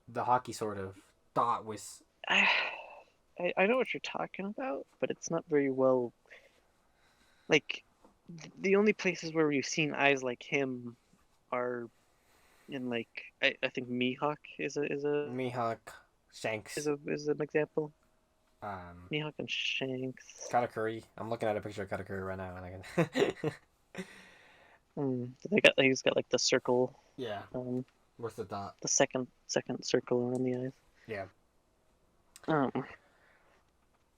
The hockey sort of dot with. I know what you're talking about, but it's not very well. Like, the only places where we've seen eyes like him are in, like, I think Mihawk is a Mihawk, Shanks is an example. Mihawk and Shanks. Katakuri. I'm looking at a picture of Katakuri right now, and I can. He's got like the circle. Yeah. What's the dot? The second circle around the eyes. Yeah. Yeah,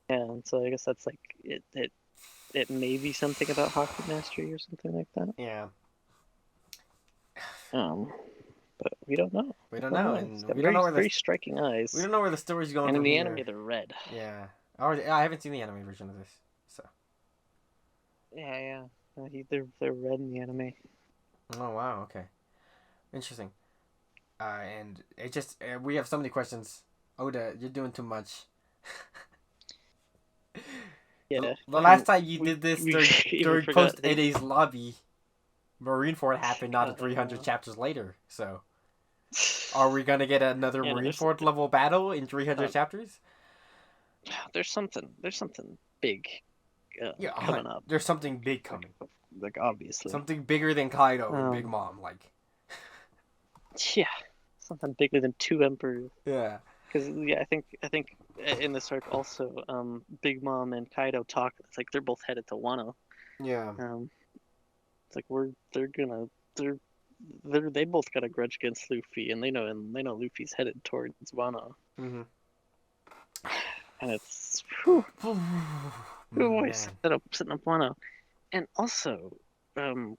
and so I guess that's like it may be something about hockey mastery or something like that. Yeah. But we don't know. We don't know, and we don't know where very striking eyes. We don't know where the story's going. And in the anime, they're red. Yeah. I haven't seen the anime version of this, so. Yeah. They're red in the anime. Oh wow! Okay. Interesting. And it just we have so many questions. Oda, you're doing too much. Yeah. The last time you did this during post 8A's lobby, Marineford happened not 300 chapters later. So, are we gonna get another Marineford level battle in 300 chapters? There's something big coming up. There's something big coming. Like, obviously. Something bigger than Kaido and Big Mom, like. Yeah, something bigger than 2 emperors. Yeah. Because I think in this arc also, Big Mom and Kaido talk. It's like they're both headed to Wano. Yeah. It's like they both got a grudge against Luffy, and they know Luffy's headed towards Wano. Mm-hmm. And it's setting up Wano, and also kind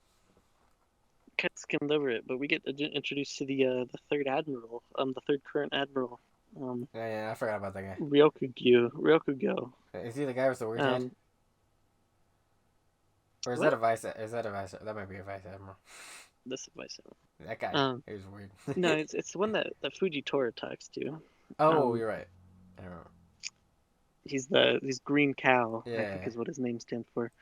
of skimmed over it, but we get introduced to the third admiral, the third current admiral. I forgot about that guy. Ryokugyo. Is he the guy with the weird head? Or is that a vice? That might be a vice admiral. This is vice admiral. That guy. He was weird. No, it's the one that Fujitora talks to. Oh, you're right. I don't know. He's Green Cow. Yeah. I think is what his name stands for.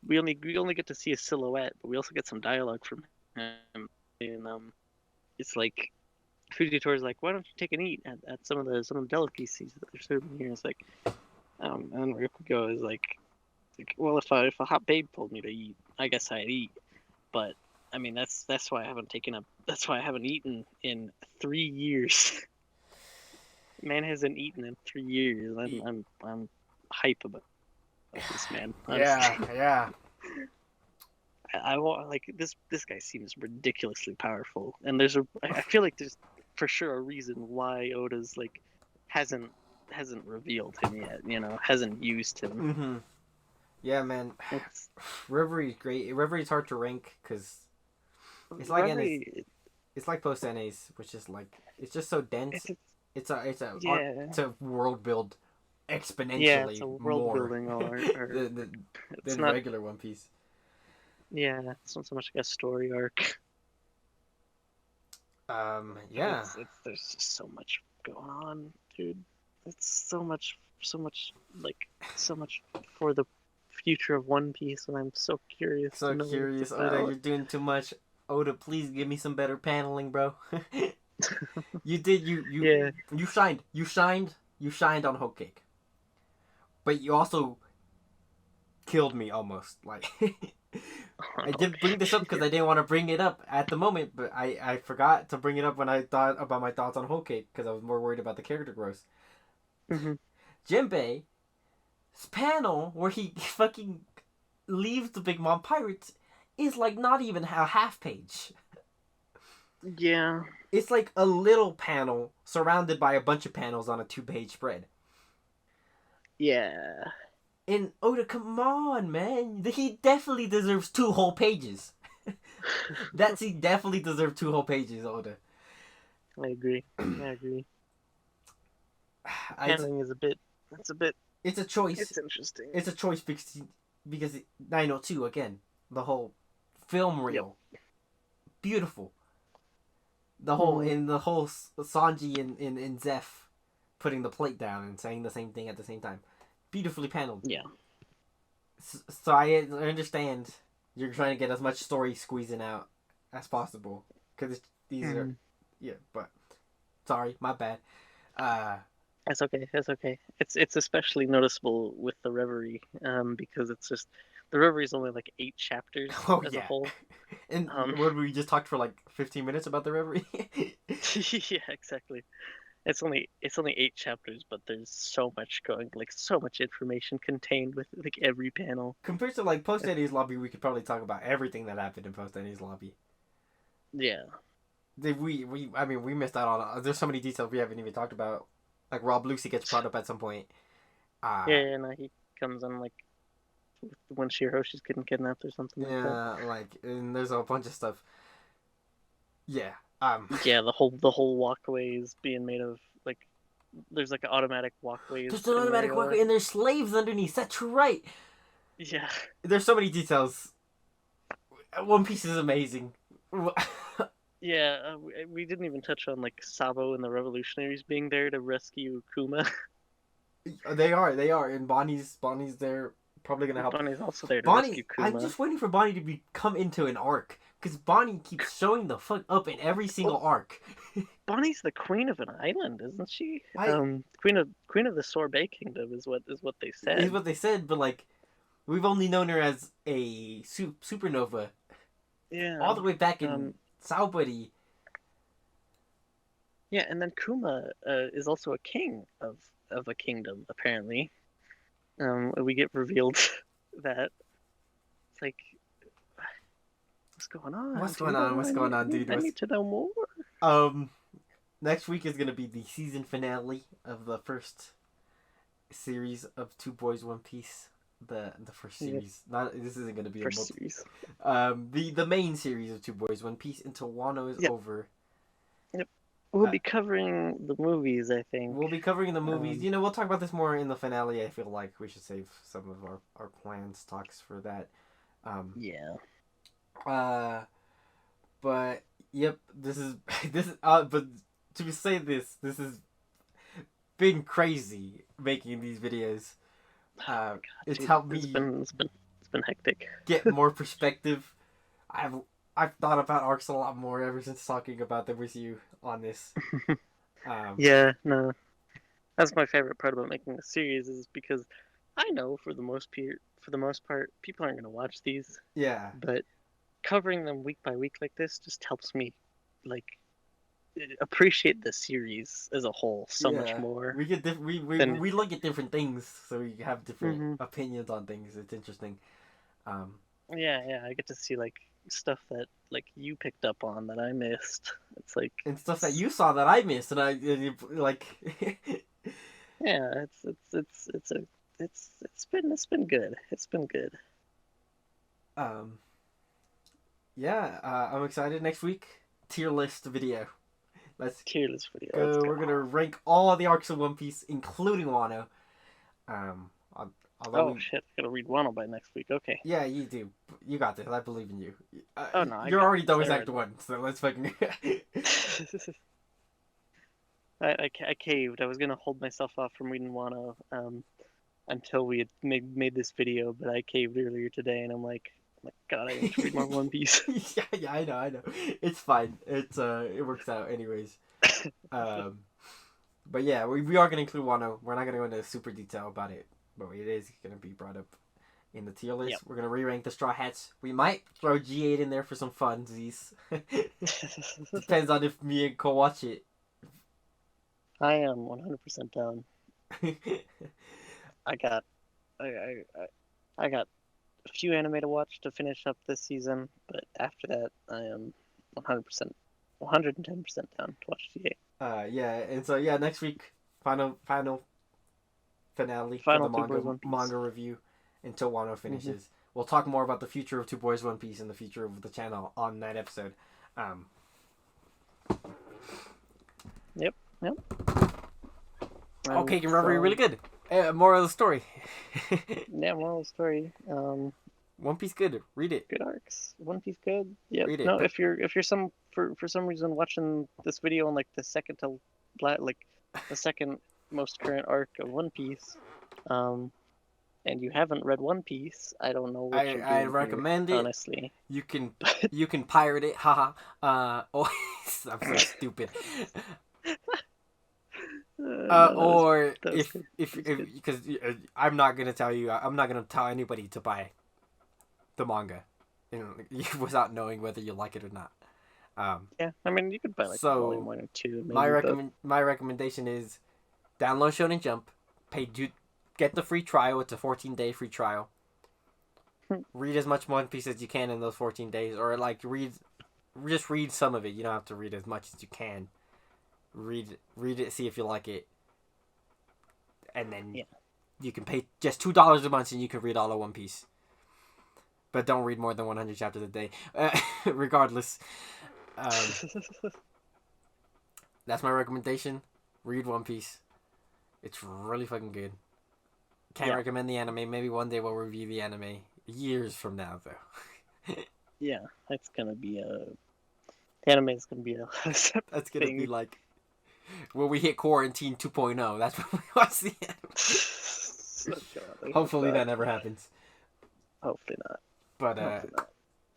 We only get to see a silhouette, but we also get some dialogue from him. And it's like Fujitori's like, why don't you take an eat at some of the delicacies that they're serving here? It's like, and then Ryuko is like, well, if a hot babe told me to eat, I guess I'd eat. But I mean, that's why I haven't eaten in 3 years. Man hasn't eaten in 3 years. I'm hype about this man. Honestly. Yeah. I want like this guy seems ridiculously powerful, and I feel like there's for sure a reason why Oda's like hasn't revealed him yet. Hasn't used him. Mm-hmm. Yeah, man. Reverie's great. Reverie's hard to rank because it's like it's like post NAs, which is like it's just so dense. It's a world build exponentially yeah, it's a world more building than regular One Piece. Yeah, it's not so much like a story arc. Yeah. There's just so much going on, dude. It's so much for the future of One Piece, and I'm so curious. So curious, Oda, you're doing too much. Oda, please give me some better paneling, bro. You shined on Whole Cake, but you also killed me almost. Like I did bring this up because I didn't want to bring it up at the moment, but I forgot to bring it up when I thought about my thoughts on Whole Cake because I was more worried about the character growth. Mm-hmm. Jinbei's panel where he fucking leaves the Big Mom Pirates is like not even a half page. Yeah. It's like a little panel surrounded by a bunch of panels on a 2-page spread. Yeah. And Oda, come on, man. He definitely deserves 2 whole pages. He definitely deserves 2 whole pages, Oda. I agree. Paneling is a bit... It's a choice. It's interesting. It's a choice because 902, again, the whole film reel. Yep. Beautiful. The whole Sanji and Zeph putting the plate down and saying the same thing at the same time. Beautifully paneled. Yeah. So I understand you're trying to get as much story squeezing out as possible because these are but sorry, my bad. That's okay. It's especially noticeable with the Reverie, because it's just the Reverie is only like 8 chapters as a whole. And we just talked for like 15 minutes about the Reverie. Yeah, exactly. It's only 8 chapters, but there's so much information contained with like every panel. Compared to like Post Eddie's Lobby, we could probably talk about everything that happened in Post Eddie's Lobby. Yeah. We missed out on. There's so many details we haven't even talked about. Like Rob Lucy gets brought up at some point. He comes on like when Shiroshi's getting kidnapped or something. Yeah, and there's a bunch of stuff. Yeah. Yeah, the whole walkway is being made of like there's like an automatic walkway. There's an automatic walkway and there's slaves underneath. That's right. Yeah. There's so many details. One Piece is amazing. Yeah, we didn't even touch on like Sabo and the revolutionaries being there to rescue Kuma. They are, and Bonnie's there, probably gonna help. Bonnie's also there to rescue Kuma. I'm just waiting for Bonnie to come into an arc, because Bonnie keeps showing the fuck up in every single arc. Bonnie's the queen of an island, isn't she? Queen of the Sorbet Kingdom is what they said. Is what they said, but like, we've only known her as a supernova. Yeah. All the way back in Saobari. Yeah, and then Kuma is also a king of a kingdom, apparently. We get revealed that it's like, what's going on? What's going on, dude? I need to know more. Next week is gonna be the season finale of the first series of Two Boys One Piece. The first series. This isn't gonna be first series. The main series of Two Boys One Piece until Wano is over. Yep. We'll be covering the movies, I think. We'll be covering the movies. We'll talk about this more in the finale. I feel like we should save some of our plans talks for that. Yeah. But yep, this is but to say this has been crazy making these videos. It's helped me. It's been hectic. Get more perspective. I've thought about arcs a lot more ever since talking about them with you on this. Yeah, no. That's my favorite part about making the series is because I know for the most part, people aren't going to watch these. Yeah. But covering them week by week like this just helps me, like, appreciate the series as a whole so much more. We get we look at different things, so we have different opinions on things. It's interesting. Yeah, I get to see like stuff that like you picked up on that I missed. It's like and stuff that you saw that I missed, and I like. Yeah, it's been good. It's been good. Yeah, I'm excited. Next week, tier list video. Tier list video. Go. We're gonna rank all the arcs of One Piece, including Wano. Shit! I gotta read Wano by next week. Okay. Yeah, you do. You got this. I believe in you. No, you're already done with Act 1, so let's fucking. I caved. I was gonna hold myself off from reading Wano until we had made this video, but I caved earlier today, and I'm like, God, I need to read more One Piece. yeah, I know. It's fine. It works out anyways. But yeah, we are gonna include Wano. We're not gonna go into super detail about it, but it is gonna be brought up in the tier list. Yep. We're gonna re-rank the Straw Hats. We might throw G8 in there for some funsies. Depends on if me and Cole watch it. I am 100% down. I got a few anime to watch to finish up this season, but after that, I am 110% down to watch G8. Yeah, and so next week, final finale for the manga review until Wano finishes. We'll talk more about the future of Two Boys One Piece and the future of the channel on that episode. Yep. Okay, can Reverie really good. Moral of the story. Yeah, moral of the story. One Piece good. Read it. Good arcs. One Piece good. Yeah. Read it. No, if you're for some reason watching this video on like the second most current arc of One Piece, and you haven't read One Piece, I don't know what you're doing. I recommend here, it. Honestly, you can pirate it. Haha. I'm so stupid. Or if because I'm not gonna tell you, I'm not gonna tell anybody to buy the manga, without knowing whether you like it or not. Yeah, I mean you could buy like volume 1 or 2. Maybe, my recommendation is download Shonen Jump, get the free trial. It's a 14-day free trial. Read as much One Piece as you can in those 14 days, or just read some of it. You don't have to read as much as you can. Read it, see if you like it, and then you can pay just $2 a month and you can read all of One Piece. But don't read more than 100 chapters a day. Regardless, that's my recommendation. Read One Piece. It's really fucking good. Can't recommend the anime. Maybe one day we'll review the anime. Years from now, though. Yeah, that's gonna be the anime is gonna be a that's gonna be like when we hit quarantine 2.0. That's when we watch the anime. Hopefully that never happens. Hopefully not. But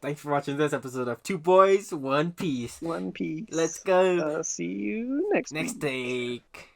thanks for watching this episode of Two Boys One Piece. One Piece. Let's go. See you next take.